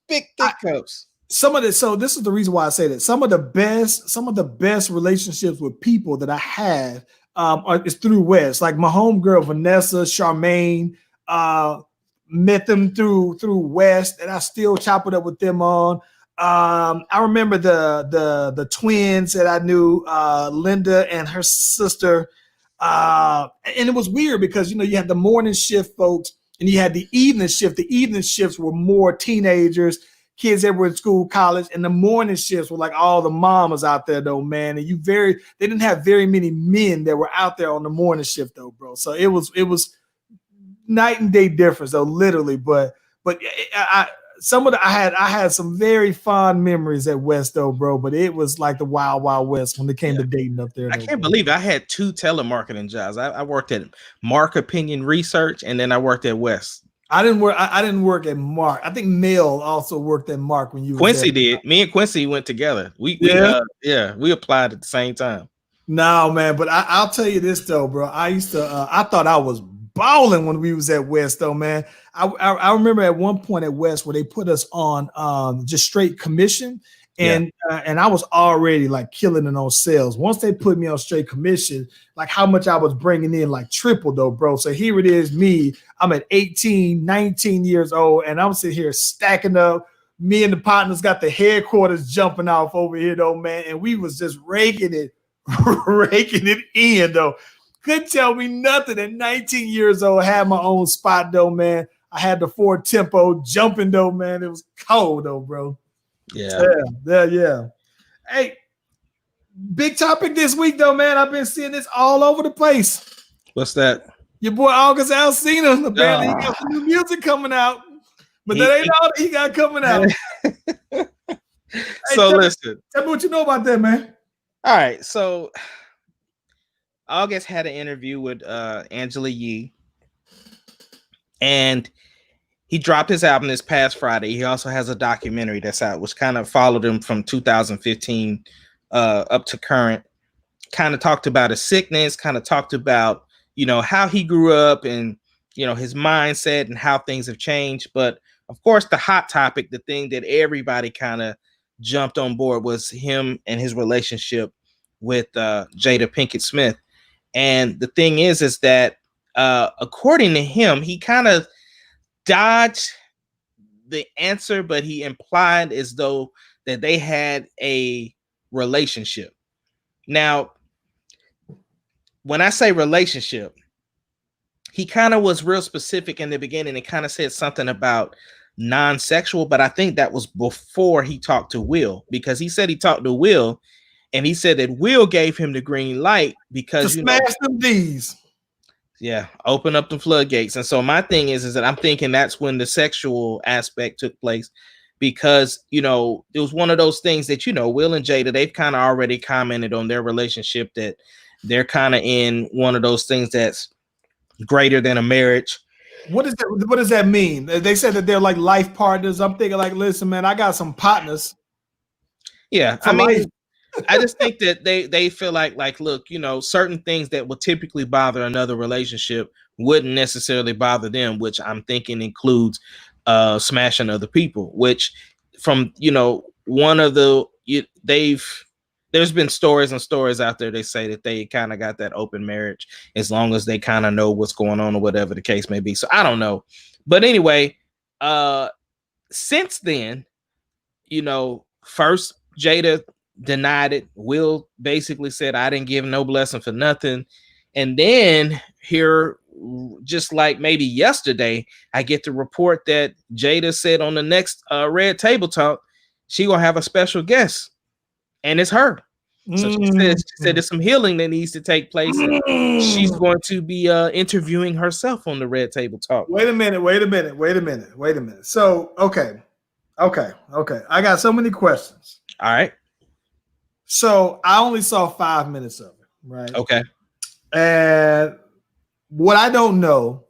Big thick cups. So this is the reason why I say that. Some of the best relationships with people that I had is through West. Like my homegirl Vanessa, Charmaine, met them through West, and I still chop it up with them on. I remember the twins that I knew, Linda and her sister, and it was weird because you had the morning shift folks and you had the evening shift. The evening shifts were more teenagers, kids that were in school, college, and the morning shifts were like all the mamas out there, though, man. And they didn't have very many men that were out there on the morning shift, though, bro. So it was night and day difference, though, literally. But I had some very fond memories at West, though, bro. But it was like the wild, wild West when it came to dating up there. I can't believe I had 2 telemarketing jobs. I worked at Mark Opinion Research, and then I worked at West. I didn't work at Mark. I think Mill also worked at Mark when you. Quincy did. Me and Quincy went together. We applied at the same time. No, man, but I'll tell you this though, bro. I thought I was balling when we was at West, though, man. I remember at one point at West where they put us on just straight commission, and I was already like killing it on sales. Once they put me on straight commission, like how much I was bringing in, like triple, though, bro. So here it is, me. I'm at 18, 19 years old, and I'm sitting here stacking up. Me and the partners got the headquarters jumping off over here, though, man, and we was just raking it in, though. Couldn't tell me nothing at 19 years old. Had my own spot, though, man. I had the Ford Tempo jumping, though, man. It was cold, though, bro. Yeah. Hey, big topic this week, though, man. I've been seeing this all over the place. What's that? Your boy August Alsina. Apparently, he got some new music coming out, but that ain't all that he got coming out. So listen. Tell me what you know about that, man. All right, so August had an interview with Angela Yee, and he dropped his album this past Friday. He also has a documentary that's out, which kind of followed him from 2015 up to current. Kind of talked about his sickness, kind of talked about, you know, how he grew up and, you know, his mindset and how things have changed. But of course, the hot topic, the thing that everybody kind of jumped on board was him and his relationship with Jada Pinkett-Smith. And the thing is that according to him, he kind of dodged the answer, but he implied as though that they had a relationship. Now, when I say relationship, he kind of was real specific in the beginning and kind of said something about non-sexual, but I think that was before he talked to Will, because he said he talked to Will and he said that Will gave him the green light because to smash them D's. Yeah, open up the floodgates. And so my thing is that I'm thinking that's when the sexual aspect took place, because, you know, it was one of those things that, you know, Will and Jada, they've kind of already commented on their relationship, that they're kind of in one of those things that's greater than a marriage. What does that mean? They said that they're like life partners. I'm thinking like, listen, man, I got some partners. Yeah, I mean, I just think that they feel like, look, you know, certain things that would typically bother another relationship wouldn't necessarily bother them, which I'm thinking includes smashing other people, which from, you know, one of the, there's been stories and stories out there. They say that they kind of got that open marriage as long as they kind of know what's going on or whatever the case may be. So I don't know. But anyway, since then, you know, first Jada denied it. Will basically said, I didn't give no blessing for nothing. And then here, just like maybe yesterday, I get the report that Jada said on the next Red Table Talk, she gonna have a special guest. And it's her. So she said there's some healing that needs to take place. And she's going to be interviewing herself on the Red Table Talk. Wait a minute. So, okay. I got so many questions. All right. So I only saw 5 minutes of it, right? Okay. And what I don't know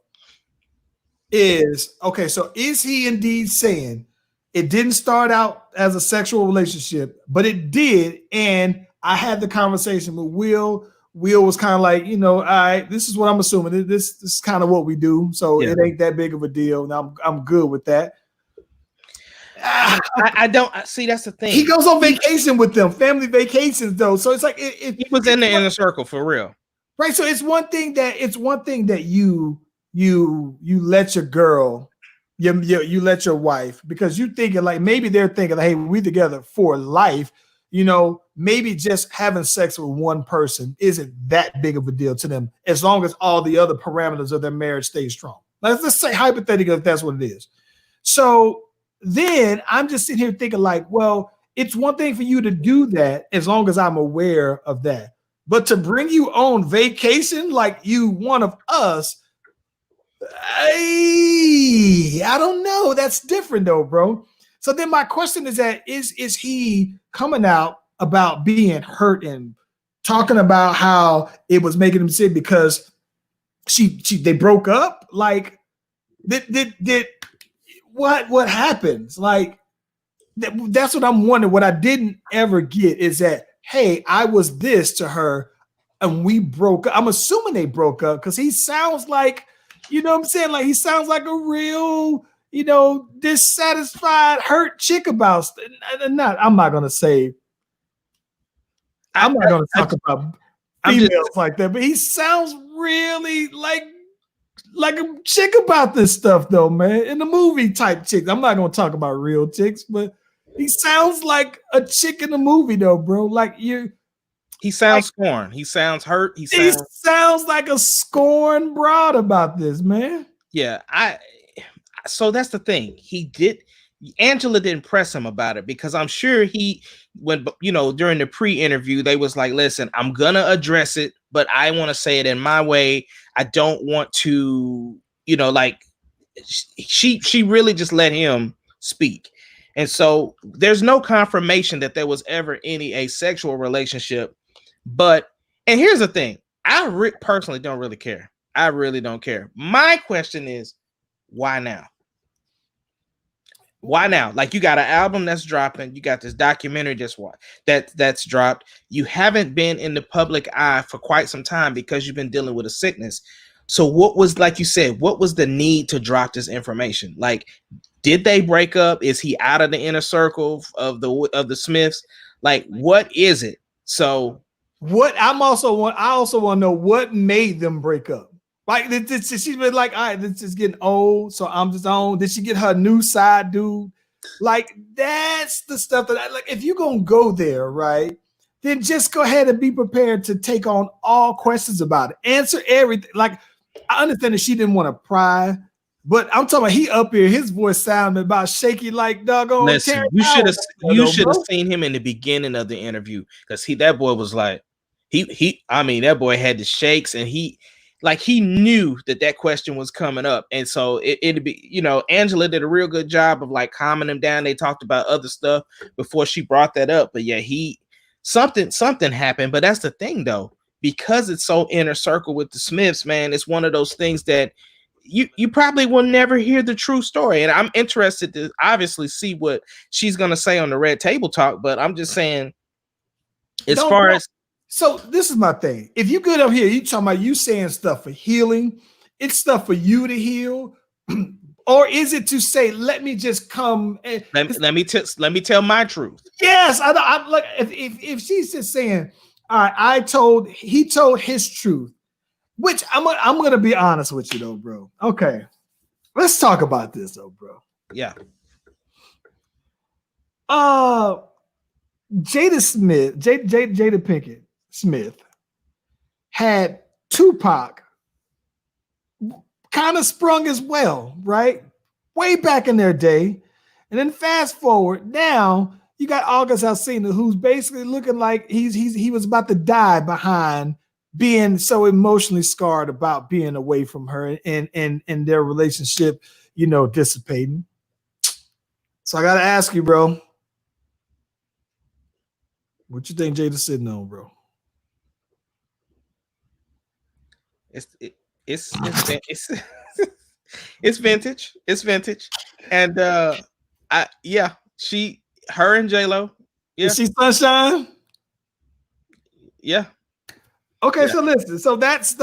is, okay, so is he indeed saying it didn't start out as a sexual relationship, but it did? And I had the conversation with Will. Will was kind of like, you know, all right, this is what I'm assuming. This is kind of what we do. So It ain't that big of a deal. Now I'm good with that. I don't see. That's the thing. He goes on vacation with them, family vacations, though. So it's like he was in the inner circle for real, right? So it's one thing that you let your girl, you let your wife, because you thinking like maybe they're thinking, hey, we together for life. You know, maybe just having sex with one person isn't that big of a deal to them, as long as all the other parameters of their marriage stay strong. Let's say hypothetically if that's what it is. So then I'm just sitting here thinking like, well, it's one thing for you to do that as long as I'm aware of that. But to bring you on vacation like you one of us, I don't know. That's different though, bro. So then my question is that is he coming out about being hurt and talking about how it was making him sick because they broke up? Like did what happens? Like that's what I'm wondering. What I didn't ever get is that, hey, I was this to her and we broke up. I'm assuming they broke up because he sounds like, you know what I'm saying? Like he sounds like a real, you know, dissatisfied, hurt chick about. I'm not gonna say. I'm not gonna talk about females like that, but he sounds really like a chick about this stuff, though, man. In the movie type chicks. I'm not gonna talk about real chicks, but he sounds like a chick in the movie, though, bro. Like you. He sounds scorned. He sounds hurt. He sounds like a scorned broad about this, man. Yeah, so that's the thing. Angela didn't press him about it because I'm sure when, you know, during the pre-interview, they was like, listen, I'm gonna address it, but I want to say it in my way. I don't want to, you know, like she really just let him speak. And so there's no confirmation that there was ever any asexual relationship. But, and here's the thing, I personally don't really care. I really don't care. My question is, why now? Why now? Like, you got an album that's dropping, you got this documentary that's dropped. You haven't been in the public eye for quite some time because you've been dealing with a sickness. So what was, like you said, what was the need to drop this information? Like, did they break up? Is he out of the inner circle of the Smiths? Like, what is it? So I also want to know what made them break up. Like, she's been like, all right, this is getting old, so I'm just on. Did she get her new side dude? Like, that's the stuff that like. If you're gonna go there, right, then just go ahead and be prepared to take on all questions about it. Answer everything. Like, I understand that she didn't want to pry, but I'm talking about he up here, his voice sounded about shaky like doggone. Listen, you should have seen him in the beginning of the interview, because that boy was like, I mean, that boy had the shakes, and he knew that question was coming up. And so it'd be, you know, Angela did a real good job of like calming him down. They talked about other stuff before she brought that up. But yeah, something happened. But that's the thing though, because it's so inner circle with the Smiths, man, it's one of those things that you probably will never hear the true story. And I'm interested to obviously see what she's going to say on the Red Table Talk. But I'm just saying, so this is my thing. If you get up here, you talking about you saying stuff for healing, it's stuff for you to heal, or is it to say, let me just come and let me tell my truth? Yes, I like if she's just saying, all right, he told his truth, which I'm gonna be honest with you though, bro. Okay, let's talk about this though, bro. Yeah. Jada Pinkett-Smith had Tupac kind of sprung as well, right? Way back in their day. And then fast forward, now you got August Alsina, who's basically looking like he was about to die behind being so emotionally scarred about being away from her and their relationship, you know, dissipating. So I gotta ask you, bro. What you think Jada's sitting on, bro? It's it's vintage. It's vintage. And her and J-Lo. Yeah. Is she sunshine? Yeah. Okay, yeah. So listen. So this is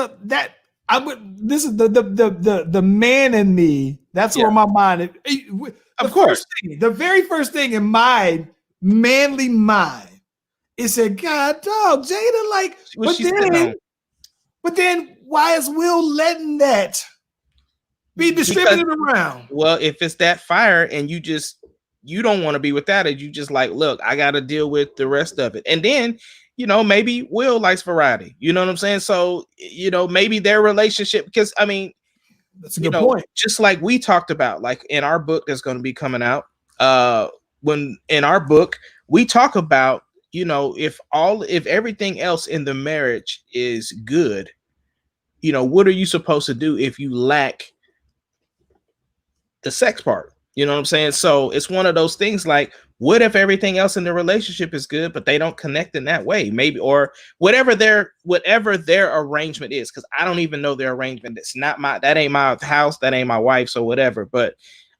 the man in me. That's where my mind is. Of course. The very first thing in my manly mind is said, God dog, Jada, like, but then why is Will letting that be distributed around? Well, if it's that fire and you don't want to be without it, you just like, look, I got to deal with the rest of it. And then, you know, maybe Will likes variety. You know what I'm saying? So, you know, maybe their relationship, because I mean, that's a good point. Just like we talked about, like in our book that's going to be coming out, when in our book, we talk about, you know, if everything else in the marriage is good, you know, what are you supposed to do if you lack the sex part? You know what I'm saying? So it's one of those things like, what if everything else in the relationship is good, but they don't connect in that way? Maybe, or whatever their arrangement is, because I don't even know their arrangement. That ain't my house, that ain't my wife's or whatever. But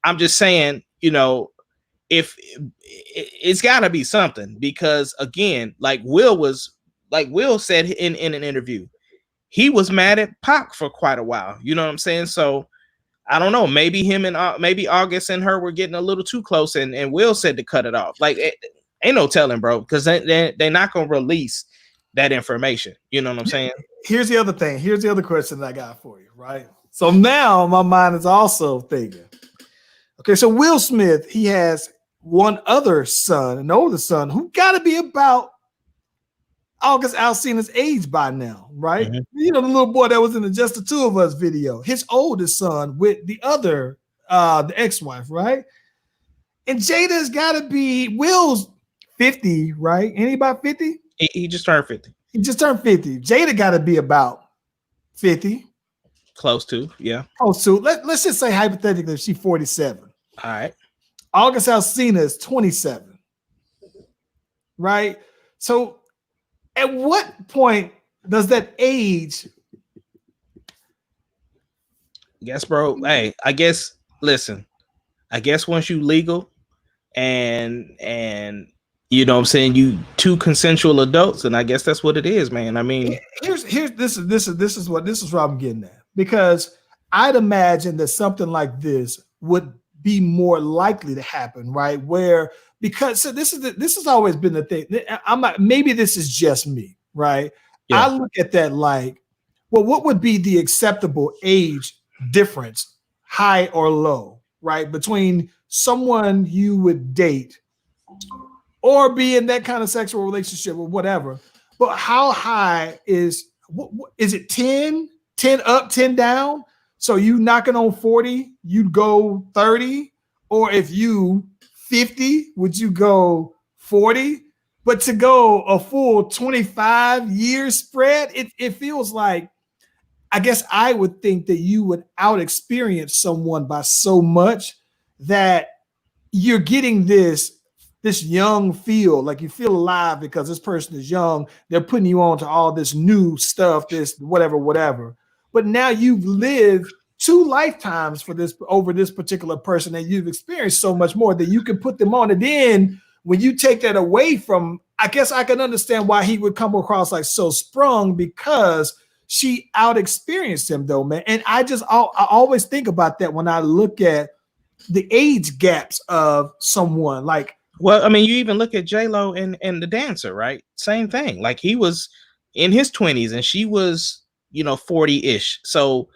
I'm just saying, you know, if it's got to be something, because again, like Will said in an interview, he was mad at Pac for quite a while. You know what I'm saying? So I don't know. Maybe him and maybe August and her were getting a little too close, and Will said to cut it off. Like, ain't no telling, bro, because they're not gonna release that information. You know what I'm saying? Here's the other thing. Here's the other question that I got for you. Right. So now my mind is also thinking. Okay, so Will Smith, he has one other son, an older son, who got to be about August Alsina's age by now, right? Mm-hmm. You know, the little boy that was in the Just the Two of Us video, his oldest son with the other, the ex-wife, right? And Jada's got to be, Will's 50, right? Ain't he about 50? He just turned 50. He just turned 50. Jada got to be about 50. Close to, yeah. Close to. Let's just say hypothetically, she's 47. All right. August Alsina is 27, right? So at what point does that age? Yes, bro. Hey, I guess once you legal, and you know what I'm saying, you two consensual adults, and I guess that's what it is, man. I mean, this is what I'm getting at, because I'd imagine that something like this would be more likely to happen, right? Where, because so this has always been the thing. I'm not, maybe this is just me, right? Yeah. I look at that like, well, what would be the acceptable age difference, high or low, right, between someone you would date or be in that kind of sexual relationship or whatever? But how high is it 10 up, 10 down? So you knocking on 40, you'd go 30, or if you 50, would you go 40? But to go a full 25 years spread, it feels like, I guess I would think that you would out experience someone by so much that you're getting this young feel, like you feel alive because this person is young. They're putting you on to all this new stuff, this whatever. But now you've lived 2 lifetimes for this, over this particular person, and you've experienced so much more that you can put them on. And then when you take that away from, I guess I can understand why he would come across like so sprung, because she out experienced him though, man. And I always think about that when I look at the age gaps of someone. Like, well, I mean, you even look at J-Lo and the dancer, right? Same thing. Like, he was in his 20s and she was, 40-ish. So,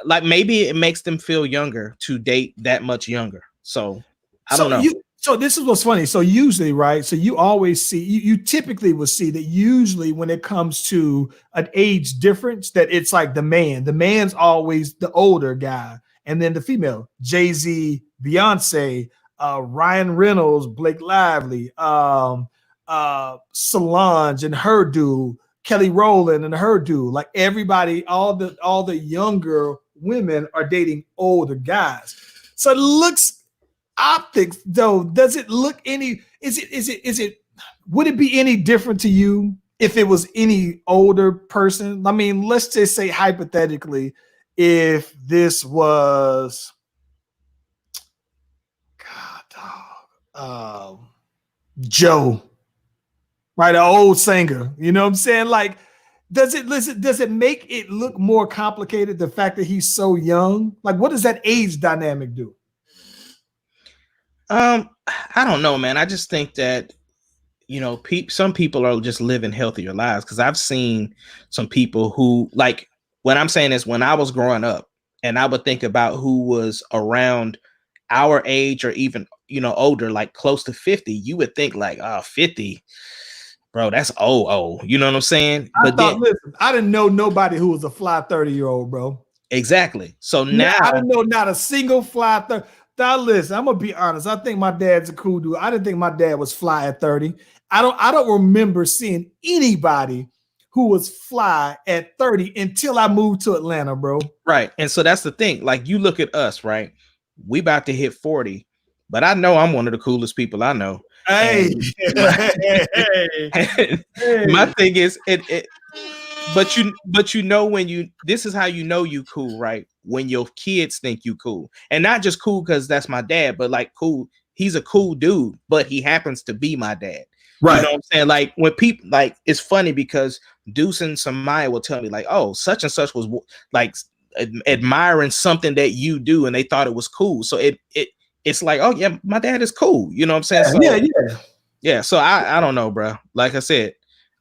like, maybe it makes them feel younger to date that much younger. So I don't know. So this is what's funny. So usually, right? So you always see, you typically will see that usually when it comes to an age difference, that it's like the man's always the older guy. And then the female, Jay-Z, Beyonce, Ryan Reynolds, Blake Lively, Solange and her dude, Kelly Rowland and her dude. Like everybody, all the younger women are dating older guys. So it looks, optics though, does it look any? Would it be any different to you if it was any older person? I mean, let's just say hypothetically, if this was, Joe, right, an old singer, you know what I'm saying? Like, does it make it look more complicated, the fact that he's so young? Like, what does that age dynamic do? I don't know, man. I just think that, some people are just living healthier lives, because I've seen some people who, like, what I'm saying is, when I was growing up and I would think about who was around our age or even, older, like close to 50, you would think like, 50, bro, that's old. You know what I'm saying? Listen, I didn't know nobody who was a fly 30-year-old, bro. Exactly. So now I didn't know not a single fly 30. Now listen, I'm gonna be honest. I think my dad's a cool dude. I didn't think my dad was fly at 30. I don't remember seeing anybody who was fly at 30 until I moved to Atlanta, bro. Right. And so that's the thing. Like, you look at us, right? We about to hit 40, but I know I'm one of the coolest people I know. Hey, my thing is, but when this is how you know you cool, right? When your kids think you cool, and not just cool because that's my dad, but like cool, he's a cool dude, but he happens to be my dad. Right. You know what I'm saying? Like, when people, like, it's funny because Deuce and Samaya will tell me like, oh, such and such was like admiring something that you do, and they thought it was cool. So it's like, oh yeah, my dad is cool. You know what I'm saying? Yeah. So I don't know, bro. Like I said,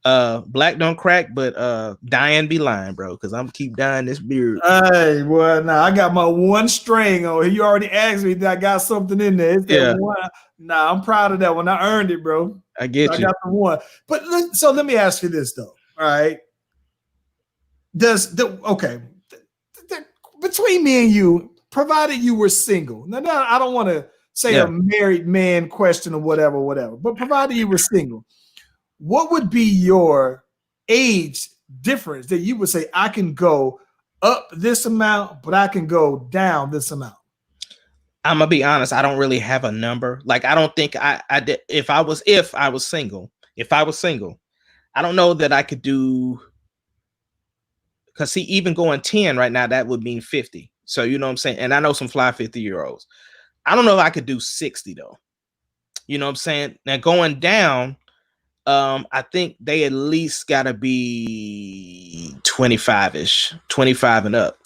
black don't crack, but dying be lying, bro, because I'm keep dyeing this beard. Hey, well, now I got my one string on here. You already asked me that I got something in there. It's that one. Nah, I'm proud of that one. I earned it, bro. I get you. I got the one. But so let me ask you this though. All right. Between me and you, provided you were single. Now I don't want to say a married man question or whatever, but provided you were single, what would be your age difference that you would say, I can go up this amount, but I can go down this amount? I'm gonna be honest, I don't really have a number. Like, I don't think I did. If I was single, I don't know that I could do, because see, even going 10 right now, that would mean 50. So you know what I'm saying? And I know some fly 50-year-olds. I don't know if I could do 60 though. You know what I'm saying? Now going down, I think they at least gotta be 25-ish, 25 and up.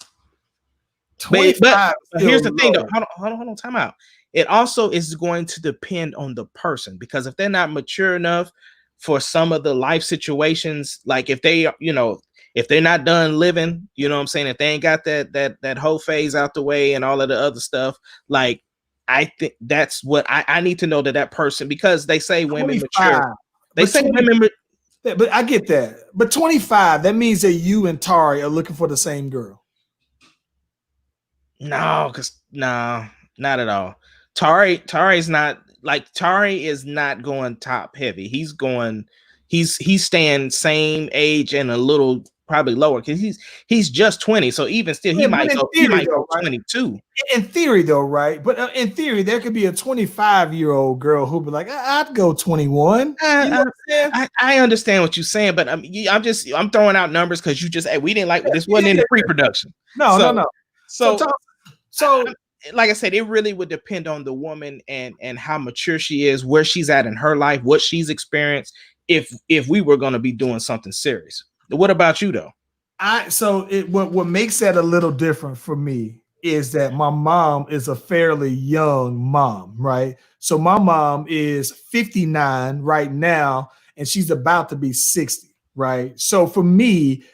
25. But here's the thing though. Hold on, time out. It also is going to depend on the person, because if they're not mature enough for some of the life situations, like if they, you know, if they're not done living, you know what I'm saying, if they ain't got that whole phase out the way and all of the other stuff, like I think that's what I need to know that person, because they say women 25. Mature. They say women, but I get that. But 25, that means that you and Tari are looking for the same girl. No, not at all. Tari's not like, Tari is not going top heavy. He's staying same age and a little probably lower, because he's just 20. So even still, he might go 22. In theory, though, right? But in theory, there could be a 25-year-old girl who'd be like, I'd go 21. I understand what you're saying, but I'm throwing out numbers because you just, we didn't like this wasn't in the pre-production. No. So like I said, it really would depend on the woman and how mature she is, where she's at in her life, what she's experienced, if we were going to be doing something serious. What about you though? What makes that a little different for me is that my mom is a fairly young mom, right? So my mom is 59 right now, and she's about to be 60, right? So for me,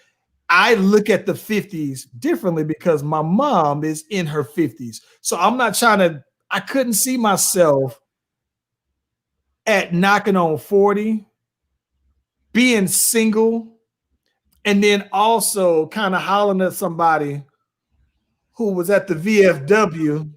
I look at the 50s differently because my mom is in her 50s. So I'm not I couldn't see myself at knocking on 40, being single, and then also kind of hollering at somebody who was at the VFW.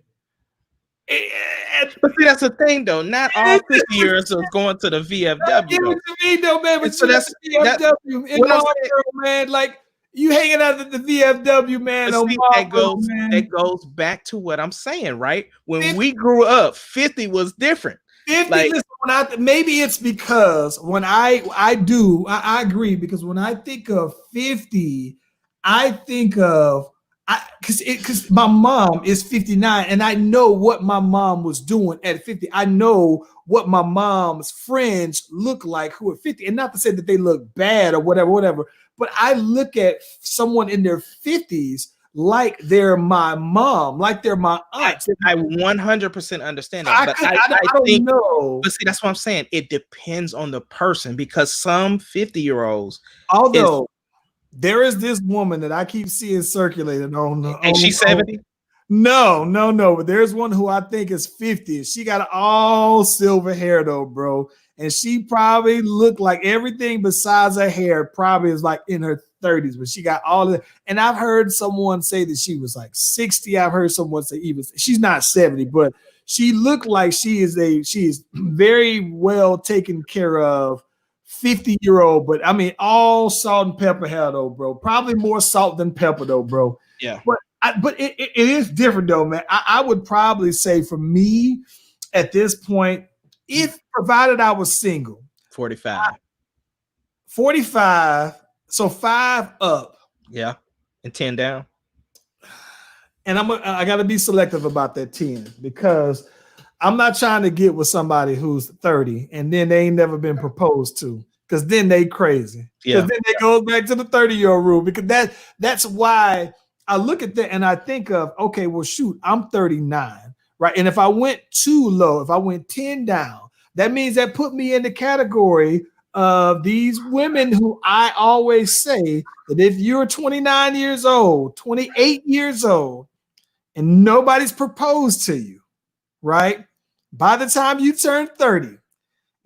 But see, that's the thing, though. Not all 50-years is going to the VFW. Give it to me, though, man. But so that's VFW in Marlboro, man. Like, you hanging out at the VFW, man. That goes back to what I'm saying, right? When we grew up, 50 was different. 50, like, listen, maybe it's because when I agree, because when I think of 50, I think of because my mom is 59, and I know what my mom was doing at 50. I know what my mom's friends look like who are 50, and not to say that they look bad or whatever, but I look at someone in their 50s like they're my mom, like they're my aunt. I 100% understand that, but I don't know. But see, that's what I'm saying. It depends on the person, because some 50-year-olds, although there is this woman that I keep seeing circulating on. And she's 70? No. But there's one who I think is 50. She got all silver hair though, bro. And she probably looked like everything besides her hair probably is like in her 30s, but she got all of it. And I've heard someone say that she was like 60. I've heard someone say even she's not 70, but she looked like she is very well taken care of 50-year-old, but I mean all salt and pepper hair though, bro. Probably more salt than pepper though, bro. Yeah. But it is different though, man. I would probably say for me at this point, if provided I was single, 45, so 5 up, yeah, and 10 down. And I got to be selective about that 10, because I'm not trying to get with somebody who's 30 and then they ain't never been proposed to, because then they crazy. Because then they go back to the 30-year-old rule, because that's why I look at that and I think of, okay, well, shoot, I'm 39, right? And if I went too low, if I went 10 down, that means that put me in the category of these women who I always say that if you're 29 years old, 28 years old, and nobody's proposed to you, right? By the time you turn 30, and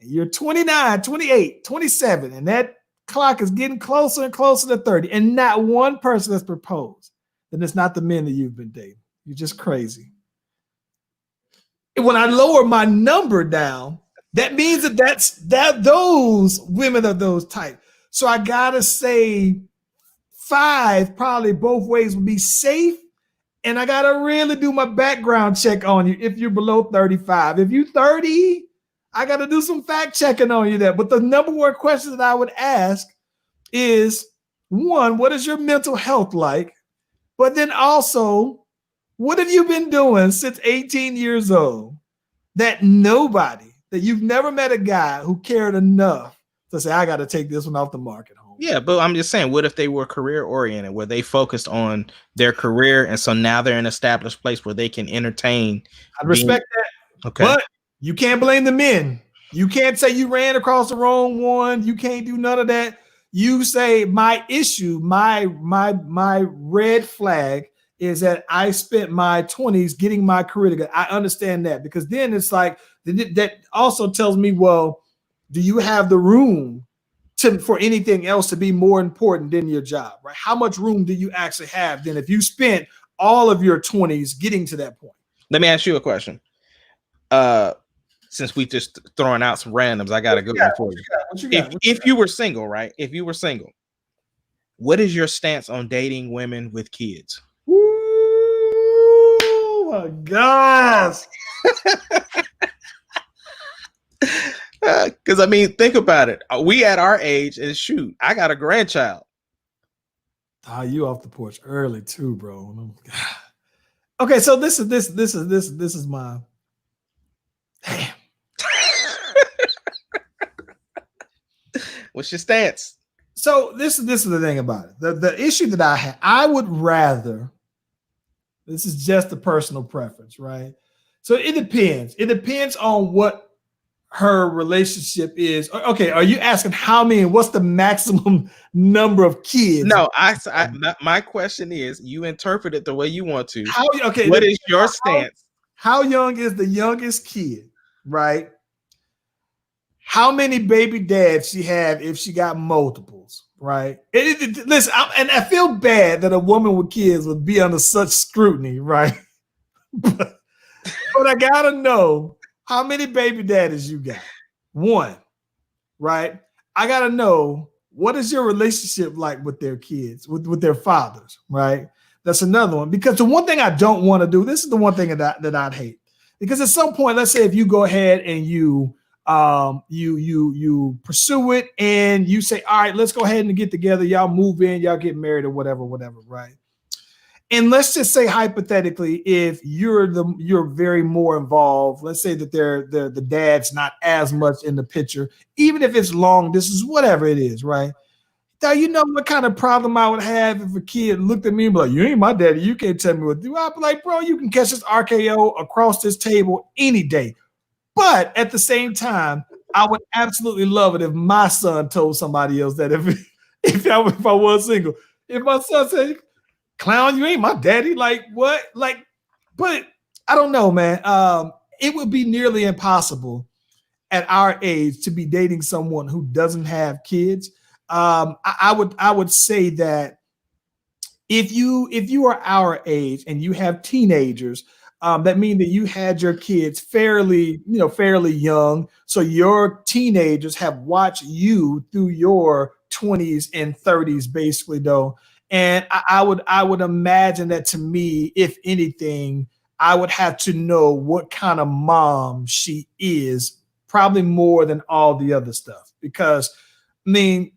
you're 29, 28, 27, and that clock is getting closer and closer to 30, and not one person has proposed, then it's not the men that you've been dating. You're just crazy. And when I lower my number down, that means that those women are those type. So I gotta say 5 probably both ways would be safe. And I gotta really do my background check on you if you're below 35. If you're 30, I gotta do some fact checking on you there. But the number one question that I would ask is, one, what is your mental health like? But then also, What have you been doing since 18 years old that you've never met a guy who cared enough to say, I got to take this one off the market? Yeah, but I'm just saying, what if they were career oriented, where they focused on their career, and so now they're in an established place where they can entertain? I respect that. Okay. But you can't blame the men. You can't say you ran across the wrong one. You can't do none of that. You say my issue, my red flag is that I spent my 20s getting my career together. I understand that, because then it's like that also tells me, well, do you have the room for anything else to be more important than your job, right? How much room do you actually have then if you spent all of your 20s getting to that point? Let me ask you a question. Since we just throwing out some randoms, I got a good one for you. If you were single, right? If you were single, what is your stance on dating women with kids? Oh my gosh. Because I mean, think about it. We at our age, and shoot, I got a grandchild. You off the porch early too, bro. Okay, so this is my damn. What's your stance? So this is the thing about it. The issue that I have, I would rather. This is just a personal preference, right? So it depends. It depends on what her relationship is. Okay, are you asking how many? What's the maximum number of kids? No, my question is, you interpret it the way you want to. Okay, what is your stance? How young is the youngest kid, right? How many baby dads she have if she got multiples, right? Listen, and I feel bad that a woman with kids would be under such scrutiny, right? but I gotta know how many baby daddies you got. One, right? I gotta know, what is your relationship like with their kids, with their fathers, right? That's another one. Because the one thing I don't want to do, this is the one thing that I'd hate. Because at some point, let's say if you go ahead and you pursue it and you say, all right, let's go ahead and get together. Y'all move in, y'all get married or whatever, right? And let's just say hypothetically, if you're very more involved, let's say that the dad's not as much in the picture, even if it's long distance, whatever it is, right? Now, you know what kind of problem I would have if a kid looked at me and be like, you ain't my daddy, you can't tell me what to do. I'd be like, bro, you can catch this RKO across this table any day. But at the same time, I would absolutely love it if my son told somebody else that if I was single, if my son said, clown, you ain't my daddy, like what? Like, but I don't know, man. It would be nearly impossible at our age to be dating someone who doesn't have kids. I would say that if you are our age and you have teenagers, that means that you had your kids fairly young. So your teenagers have watched you through your 20s and 30s, basically, though. And I would imagine that, to me, if anything, I would have to know what kind of mom she is, probably more than all the other stuff. Because, I mean,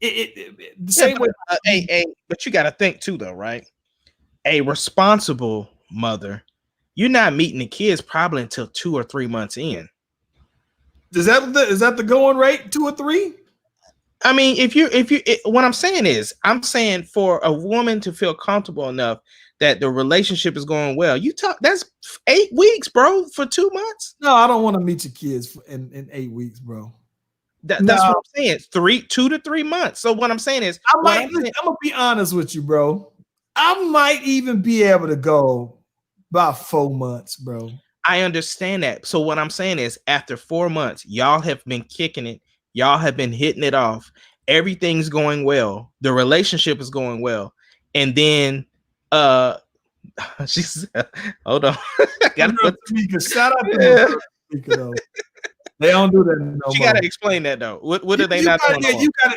the same way. But you got to think too, though, right? A responsible mother, you're not meeting the kids probably until 2 or 3 months in. Is that the going rate, 2 or 3? I mean, what I'm saying for a woman to feel comfortable enough that the relationship is going well, that's 8 weeks, bro, for 2 months. No, I don't want to meet your kids in 8 weeks, bro. That's what I'm saying. 2 to 3 months. So what I'm saying is, I'm gonna be honest with you, bro. I might even be able to go about 4 months, bro. I understand that. So what I'm saying is, after 4 months, y'all have been kicking it. Y'all have been hitting it off. Everything's going well. The relationship is going well. And then she said, hold on. Shout out to me. They don't do that no more. You gotta explain that though. What are they not doing? You gotta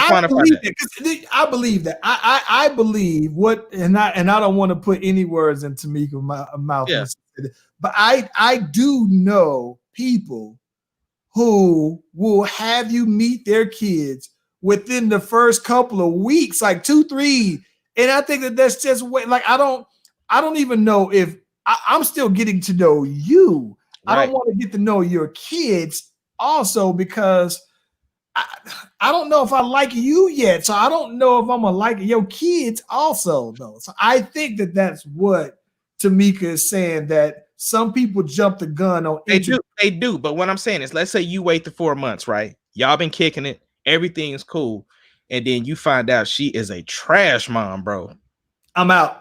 quantify that. I believe that. I believe what, and I don't want to put any words in Tamika's mouth. Yeah. But I do know people who will have you meet their kids within the first couple of weeks, like 2, 3. And I think that's just way, like, I don't even know if I'm still getting to know you. Right. I don't want to get to know your kids also because I don't know if I like you yet. So I don't know if I'm going to like your kids also, though. So I think that that's what Tamika is saying, that some people jump the gun on. They do. But what I'm saying is, let's say you wait the 4 months, right? Y'all been kicking it. Everything's cool. And then you find out she is a trash mom, bro. I'm out.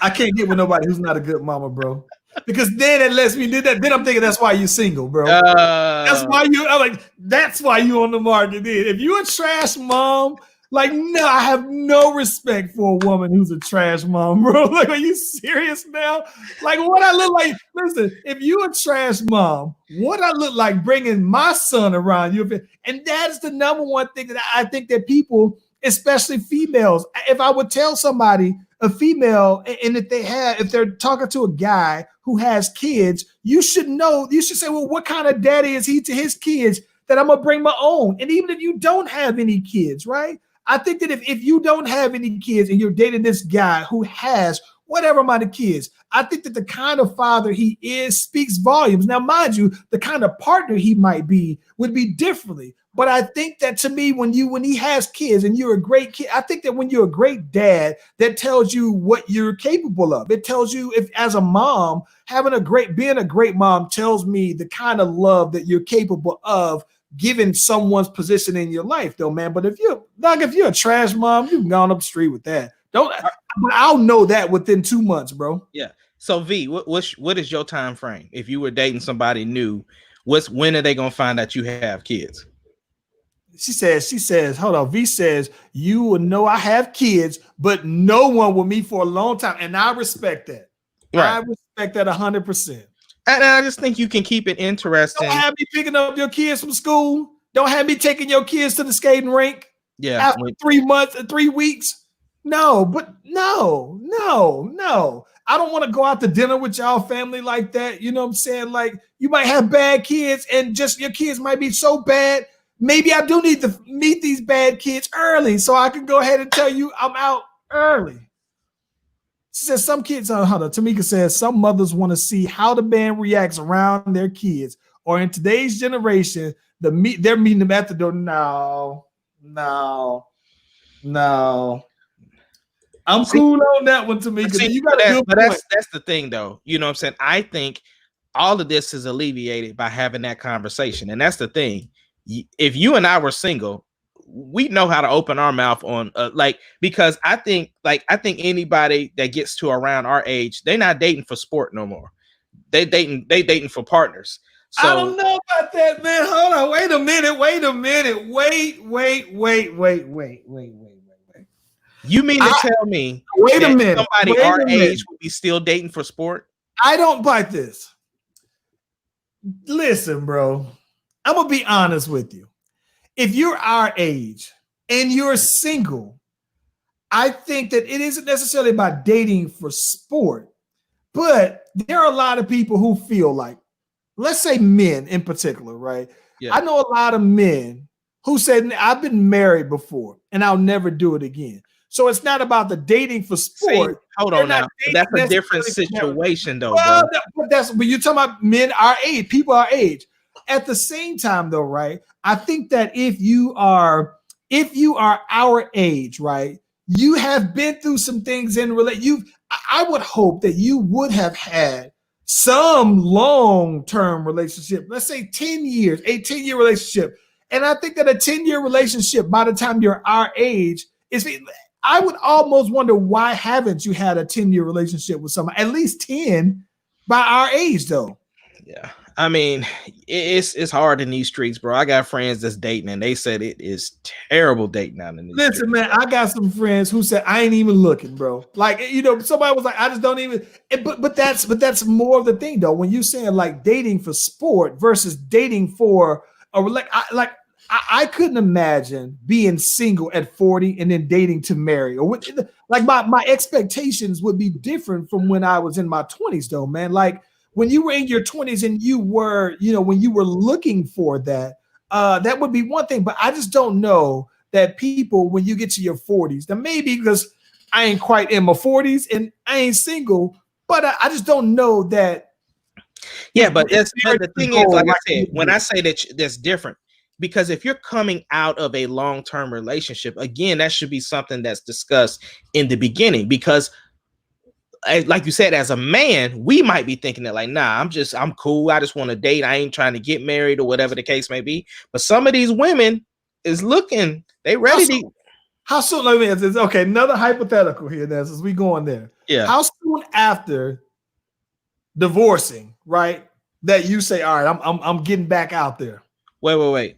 I can't get with nobody who's not a good mama, bro. Because then it lets me do that. Then I'm thinking that's why you're single, bro. That's why that's why you on the market. Then if you're a trash mom, like, no, I have no respect for a woman who's a trash mom, bro. Like, are you serious now? Like, what I look like? Listen, if you're a trash mom, what I look like bringing my son around you? And that is the number one thing that I think that people, especially females, if I would tell somebody, a female, and if they're talking to a guy who has kids, you should know, you should say, well, what kind of daddy is he to his kids that I'm gonna bring my own? And even if you don't have any kids, right? I think that if you don't have any kids and you're dating this guy who has whatever amount of kids, I think that the kind of father he is speaks volumes. Now, mind you, the kind of partner he might be would be differently. But I think that to me, when he has kids and you're a great kid, I think that when you're a great dad, that tells you what you're capable of. It tells you, if as a mom, being a great mom tells me the kind of love that you're capable of giving someone's position in your life, though, man. But if you're a trash mom, you've gone up the street with that. I'll know that within 2 months, bro. Yeah. So V, what is your time frame? If you were dating somebody new, when are they gonna find out you have kids? She says, hold on. V says, you will know I have kids, but no one with me for a long time. And I respect that. Right. I respect that 100%. And I just think you can keep it interesting. Don't have me picking up your kids from school. Don't have me taking your kids to the skating rink. Yeah. After 3 months and 3 weeks. No. I don't want to go out to dinner with y'all family like that. You know what I'm saying? Like, you might have bad kids and just your kids might be so bad. Maybe I do need to meet these bad kids early so I can go ahead and tell you I'm out early. She says some kids, Tamika says some mothers want to see how the man reacts around their kids. Or in today's generation, they're meeting them at the door. No. I'm cool on that one, Tamika. You got that's the thing, though. You know what I'm saying? I think all of this is alleviated by having that conversation. And that's the thing. If you and I were single, we know how to open our mouth on because I think anybody that gets to around our age, they're not dating for sport no more. They dating for partners. So, I don't know about that, man. Hold on. Wait a minute. Wait. You mean to tell me somebody our age would be still dating for sport? I don't bite this. Listen, bro. I'm going to be honest with you. If you're our age and you're single, I think that it isn't necessarily about dating for sport, but there are a lot of people who feel like, let's say men in particular, right? Yeah. I know a lot of men who said, I've been married before and I'll never do it again. So it's not about the dating for sport. See, hold on now. That's a different situation, though. Well, but you're talking about men our age, people our age. At the same time, though, right? I think that if you are our age, right, you have been through some things in relation. I would hope that you would have had some long-term relationship. Let's say 10 years, a 10-year relationship. And I think that a 10-year relationship, by the time you're our age, I would almost wonder, why haven't you had a 10-year relationship with someone? At least 10 by our age, though. Yeah. I mean, it's hard in these streets, bro. I got friends that's dating, and they said it is terrible dating out in these streets. Listen, man, I got some friends who said I ain't even looking, bro. Like, somebody was like, I just don't even. But that's more of the thing, though. When you're saying like dating for sport versus dating for I couldn't imagine being single at 40 and then dating to marry, or like my expectations would be different from when I was in my 20s, though, man. Like, when you were in your 20s and you were, when you were looking for that, that would be one thing. But I just don't know that people, when you get to your 40s, now maybe because I ain't quite in my 40s and I ain't single, But I just don't know that. Yeah, but the thing is, like I said, when I say that's different, because if you're coming out of a long-term relationship, again, that should be something that's discussed in the beginning. Because, like you said, as a man, we might be thinking that like, nah, I'm cool. I just want to date. I ain't trying to get married or whatever the case may be. But some of these women is looking, they ready to. How soon? Let me answer this. Okay, another hypothetical here, Ness, as we go on there. Yeah. How soon after divorcing, right, that you say, all right, I'm getting back out there? Wait.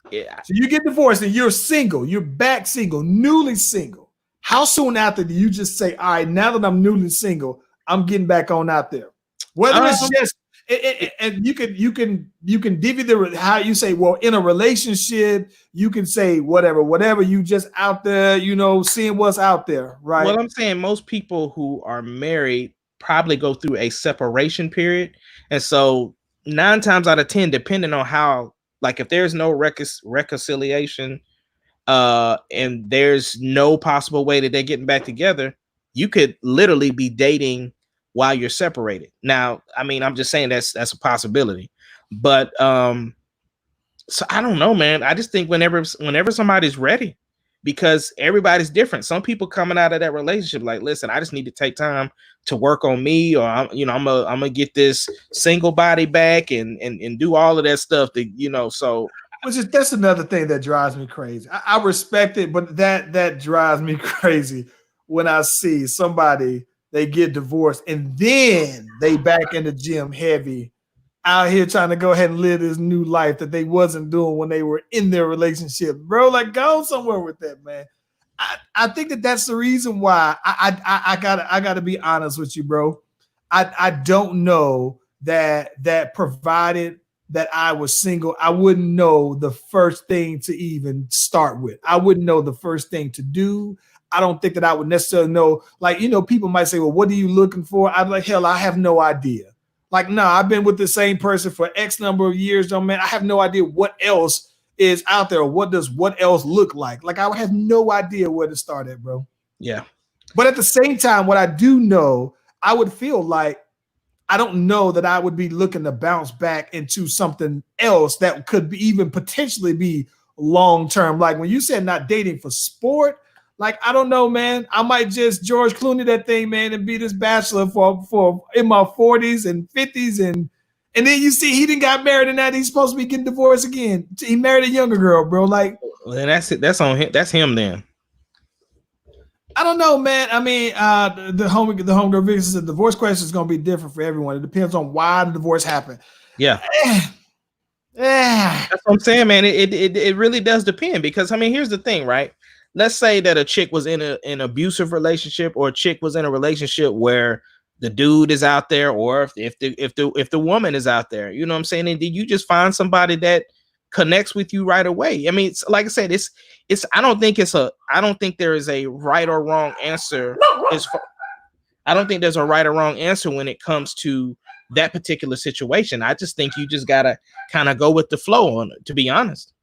Yeah. So you get divorced and you're single. You're back single, newly single. How soon after do you just say, all right, now that I'm newly single, I'm getting back on out there? Whether it's just and you can divvy the how you say, well, in a relationship, you can say whatever, you just out there, seeing what's out there, right? Well, I'm saying most people who are married probably go through a separation period. And so 9 times out of 10, depending on how, like if there's no reconciliation, and there's no possible way that they're getting back together, you could literally be dating while you're separated. Now, I mean, I'm just saying that's a possibility. But so I don't know, man. I just think whenever somebody's ready, because everybody's different. Some people coming out of that relationship like, listen, I just need to take time to work on me, or I'm gonna get this single body back and do all of that stuff that, so that's another thing that drives me crazy. I respect it, but that drives me crazy when I see somebody, they get divorced and then they back in the gym heavy, out here trying to go ahead and live this new life that they wasn't doing when they were in their relationship. Bro, like, go somewhere with that, man. I think that's the reason why I gotta be honest with you, bro. I don't know that provided that I was single, I wouldn't know the first thing to even start with. I wouldn't know the first thing to do. I don't think that I would necessarily know. Like, people might say, well, what are you looking for? I'm like, hell, I have no idea. Like, no, I've been with the same person for X number of years, though, man. I have no idea what else is out there. What else look like? Like, I would have no idea where to start at, bro. Yeah. But at the same time, what I do know, I would feel like, I don't know that I would be looking to bounce back into something else that could even potentially be long-term. Like when you said not dating for sport, like, I don't know, man. I might just George Clooney that thing, man, and be this bachelor for in my 40s and 50s. And then you see he didn't got married and that he's supposed to be getting divorced again. He married a younger girl, bro. Like, well, then that's it. That's on him. That's him then. I don't know, man. I mean, the homegirl Vicky says the divorce question is going to be different for everyone. It depends on why the divorce happened. Yeah. That's what I'm saying, man. It really does depend, because I mean, here's the thing, right? Let's say that a chick was in an abusive relationship, or a chick was in a relationship where the dude is out there, or if the woman is out there, you know what I'm saying? And did you just find somebody that connects with you right away? I mean, it's like I said, I don't think there is a right or wrong answer. I don't think there's a right or wrong answer when it comes to that particular situation. I just think you just gotta kind of go with the flow on it, to be honest.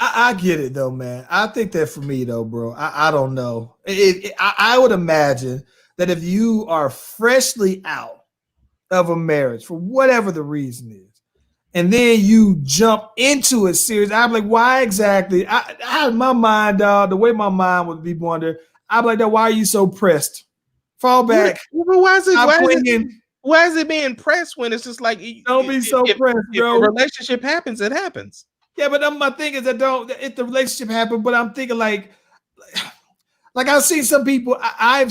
I get it though, man. I think that for me though, bro, I don't know. I would imagine that if you are freshly out of a marriage for whatever the reason is, and then you jump into a series, I'm like, why exactly? I had my mind, the way my mind would be wondering, I'm like, why are you so pressed? Fall back. Why is it being pressed when it's just like, don't be so pressed, bro. If a relationship happens, it happens. Yeah, but my thing is that if the relationship happened, but I'm thinking like I've seen some people, I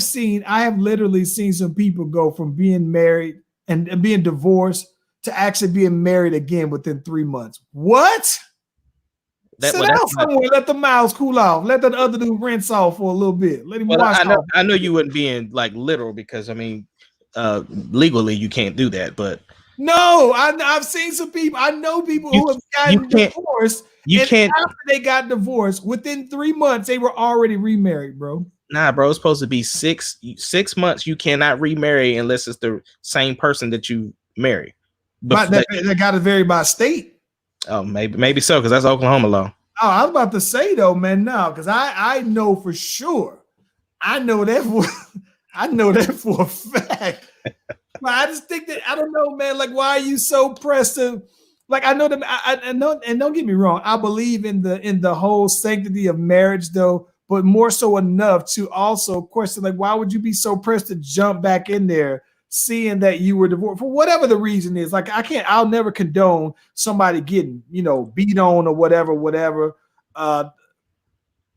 have literally seen some people go from being married and being divorced to actually being married again within 3 months. What? Sit down somewhere, let the miles cool off. Let that other dude rinse off for a little bit. Let him wash off. I know you wouldn't be in like literal, because I mean, legally you can't do that, but no, I've seen some people. I know people who have gotten divorced. After they got divorced, within 3 months, they were already remarried, bro. Nah, bro, it's supposed to be 6 months. You cannot remarry unless it's the same person that you marry. But they got to vary by state. Oh, maybe so, because that's Oklahoma law. Oh, I was about to say though, man, no, because I know for sure. I know that I know that for a fact. But I just think that I don't know, man. Like, why are you so pressed to? Like, I know that I know, and don't get me wrong. I believe in the whole sanctity of marriage, though. But more so enough to also question, like, why would you be so pressed to jump back in there, seeing that you were divorced for whatever the reason is? Like, I'll never condone somebody getting, beat on or whatever.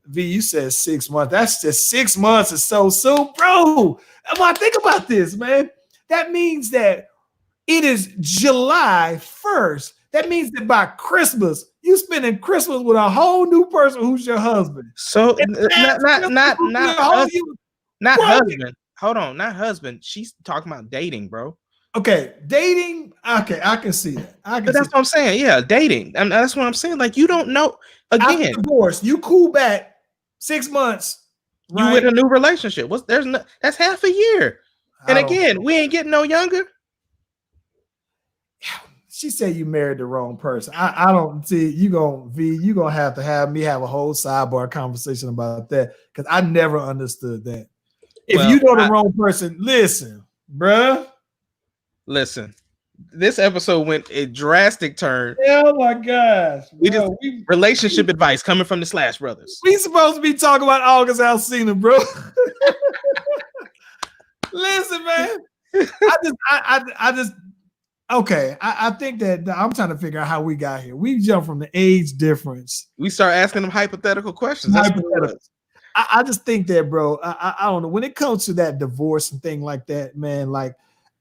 V, you said 6 months. That's just 6 months is so soon, bro. Think about this, man. That means that it is July 1st. That means that by Christmas, you spending Christmas with a whole new person who's your husband. So not husband. Hold on, not husband. She's talking about dating, bro. Okay, dating. Okay, I can see that. But that's what I'm saying. Yeah, dating. That's what I'm saying. Like, you don't know. Again, after divorce, you cool back 6 months. Right? You with a new relationship. That's half a year. And again, we ain't getting no younger. She said you married the wrong person. I don't see you gonna have me have a whole sidebar conversation about that, because I never understood that. If you know the wrong person, listen, bruh. Listen, this episode went a drastic turn. Oh my gosh. Relationship advice coming from the Slash Brothers. We supposed to be talking about August Alsina, bro. Listen, man. I think that I'm trying to figure out how we got here. We jumped from the age difference. We start asking them hypothetical questions. I just think that, bro, I don't know. When it comes to that divorce and thing like that, man, like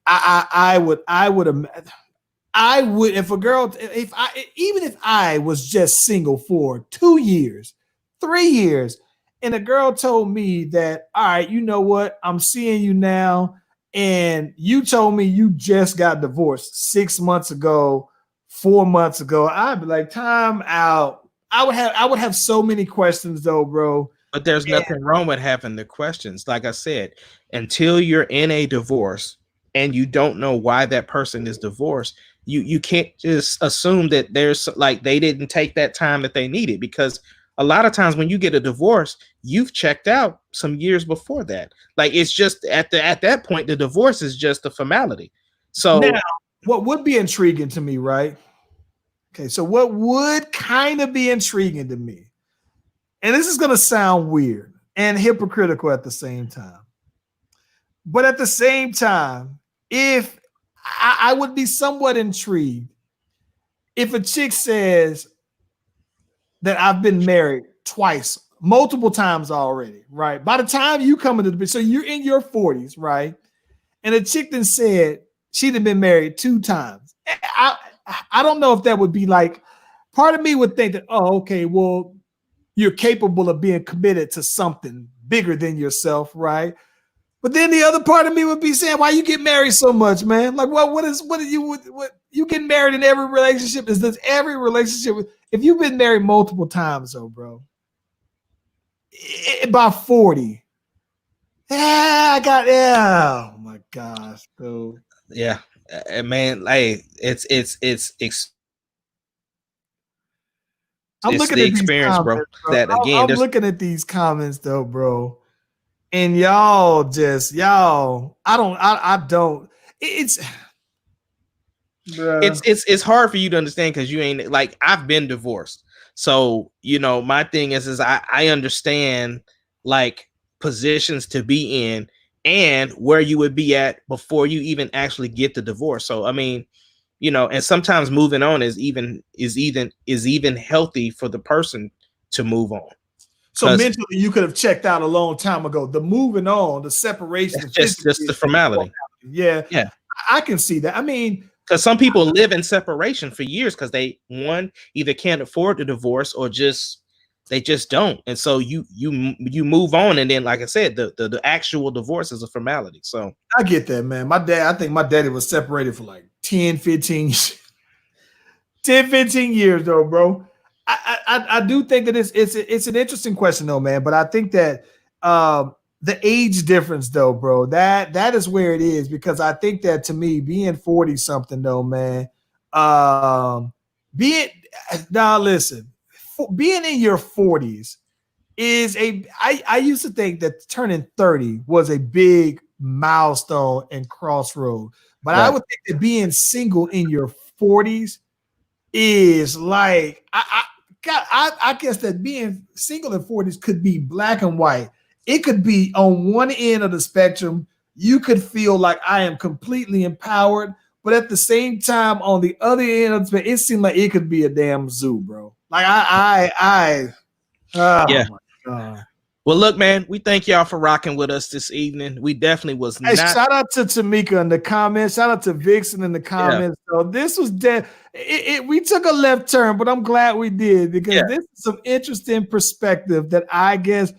I would if a girl, even if I was just single for 2 years, 3 years, and a girl told me that, all right, you know what, I'm seeing you now, and you told me you just got divorced 6 months ago, 4 months ago, I'd be like, time out. I would have so many questions though, bro. But there's nothing wrong with having the questions. Like I said, until you're in a divorce and you don't know why that person is divorced, you can't just assume that there's like they didn't take that time that they needed, because a lot of times when you get a divorce, you've checked out some years before that. Like, it's just at that point, the divorce is just a formality. So now, what would be intriguing to me, right? Okay, so what would kind of be intriguing to me, and this is going to sound weird and hypocritical at the same time, but at the same time, if I would be somewhat intrigued if a chick says that I've been married twice, multiple times already, right? By the time you come into the, so you're in your 40s, right? And a chick then said she'd have been married 2 times. I don't know if that would be like, part of me would think that, oh, okay, well, you're capable of being committed to something bigger than yourself, right? But then the other part of me would be saying, why you get married so much, man? Like, what you get married in every relationship? Does every relationship, if you've been married multiple times, though, bro, by 40, oh my gosh, dude. Yeah, man, like it's I'm looking the at experience, comments, bro. That again, I'm looking at these comments though, bro, and y'all, it's hard for you to understand because you ain't, like, I've been divorced. So, my thing is I understand like positions to be in and where you would be at before you even actually get the divorce. So, I mean, and sometimes moving on is even healthy for the person to move on. So mentally, you could have checked out a long time ago. The moving on, the separation, just the formality. Yeah. I can see that. I mean, because some people live in separation for years because they either can't afford the divorce or they just don't, and so you move on, and then, like I said, the actual divorce is a formality. So I get that, man. I think my daddy was separated for like 10, 15 years though, bro. I do think that it's an interesting question though, man. But I think that the age difference though, bro, that is where it is, because I think that, to me, being 40 something though, man, being in your 40s is I used to think that turning 30 was a big milestone and crossroad, but I would think that being single in your 40s is like I guess that being single in 40s could be black and white. It could be on one end of the spectrum. You could feel like I am completely empowered, but at the same time, on the other end of the spectrum, it seemed like it could be a damn zoo, bro. Like yeah. My God. Well, look, man, we thank y'all for rocking with us this evening. We definitely was not. Shout out to Tamika in the comments. Shout out to Vixen in the comments. Yeah. So this was dead. We took a left turn, but I'm glad we did because this is some interesting perspective that I guess.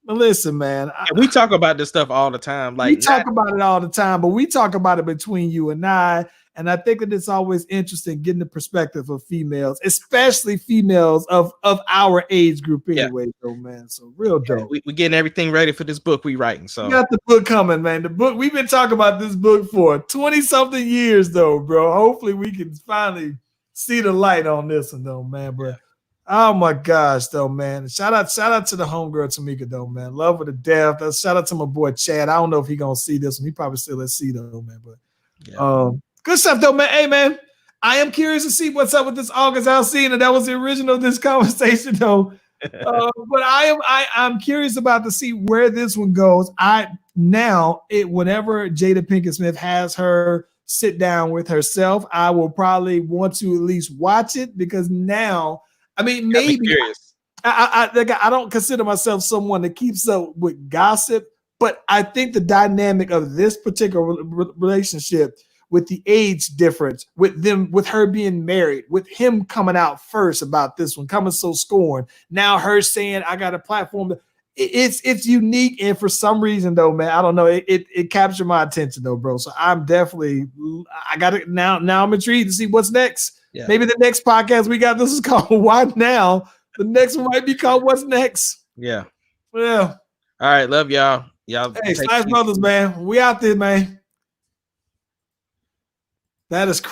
Listen, man. We talk about this stuff all the time. Like we talk about it all the time, but we talk about it between you and I. And I think that it's always interesting getting the perspective of females, especially females of our age group anyway, though, man. So real dope. We getting everything ready for this book we writing. So we got the book coming, man. The book, we've been talking about this book for 20-something years, though, bro. Hopefully we can finally see the light on this one, though, man. But oh my gosh, though, man. Shout out to the homegirl Tamika, though, man. Love her to death. Shout out to my boy Chad. I don't know if he gonna see this one. He probably still let's see though, man. But good stuff, though, man. Hey, man, I am curious to see what's up with this August Alsina. That was the original of this conversation, though. But I'm curious about to see where this one goes. Whenever Jada Pinkett-Smith has her sit down with herself, I will probably want to at least watch it because now, I mean, maybe I don't consider myself someone that keeps up with gossip, but I think the dynamic of this particular relationship with the age difference, with her being married, with him coming out first about this one, coming so scorned. Now her saying, I got a platform. It's unique. And for some reason though, man, I don't know. It captured my attention though, bro. So I'm definitely, I got it now. Now I'm intrigued to see what's next. Yeah. Maybe the next podcast we got, this is called Why Now. The next one might be called What's Next. Yeah. Yeah. All right. Love y'all. Y'all. Hey, Slice Brothers, man. We out there, man. That is crazy.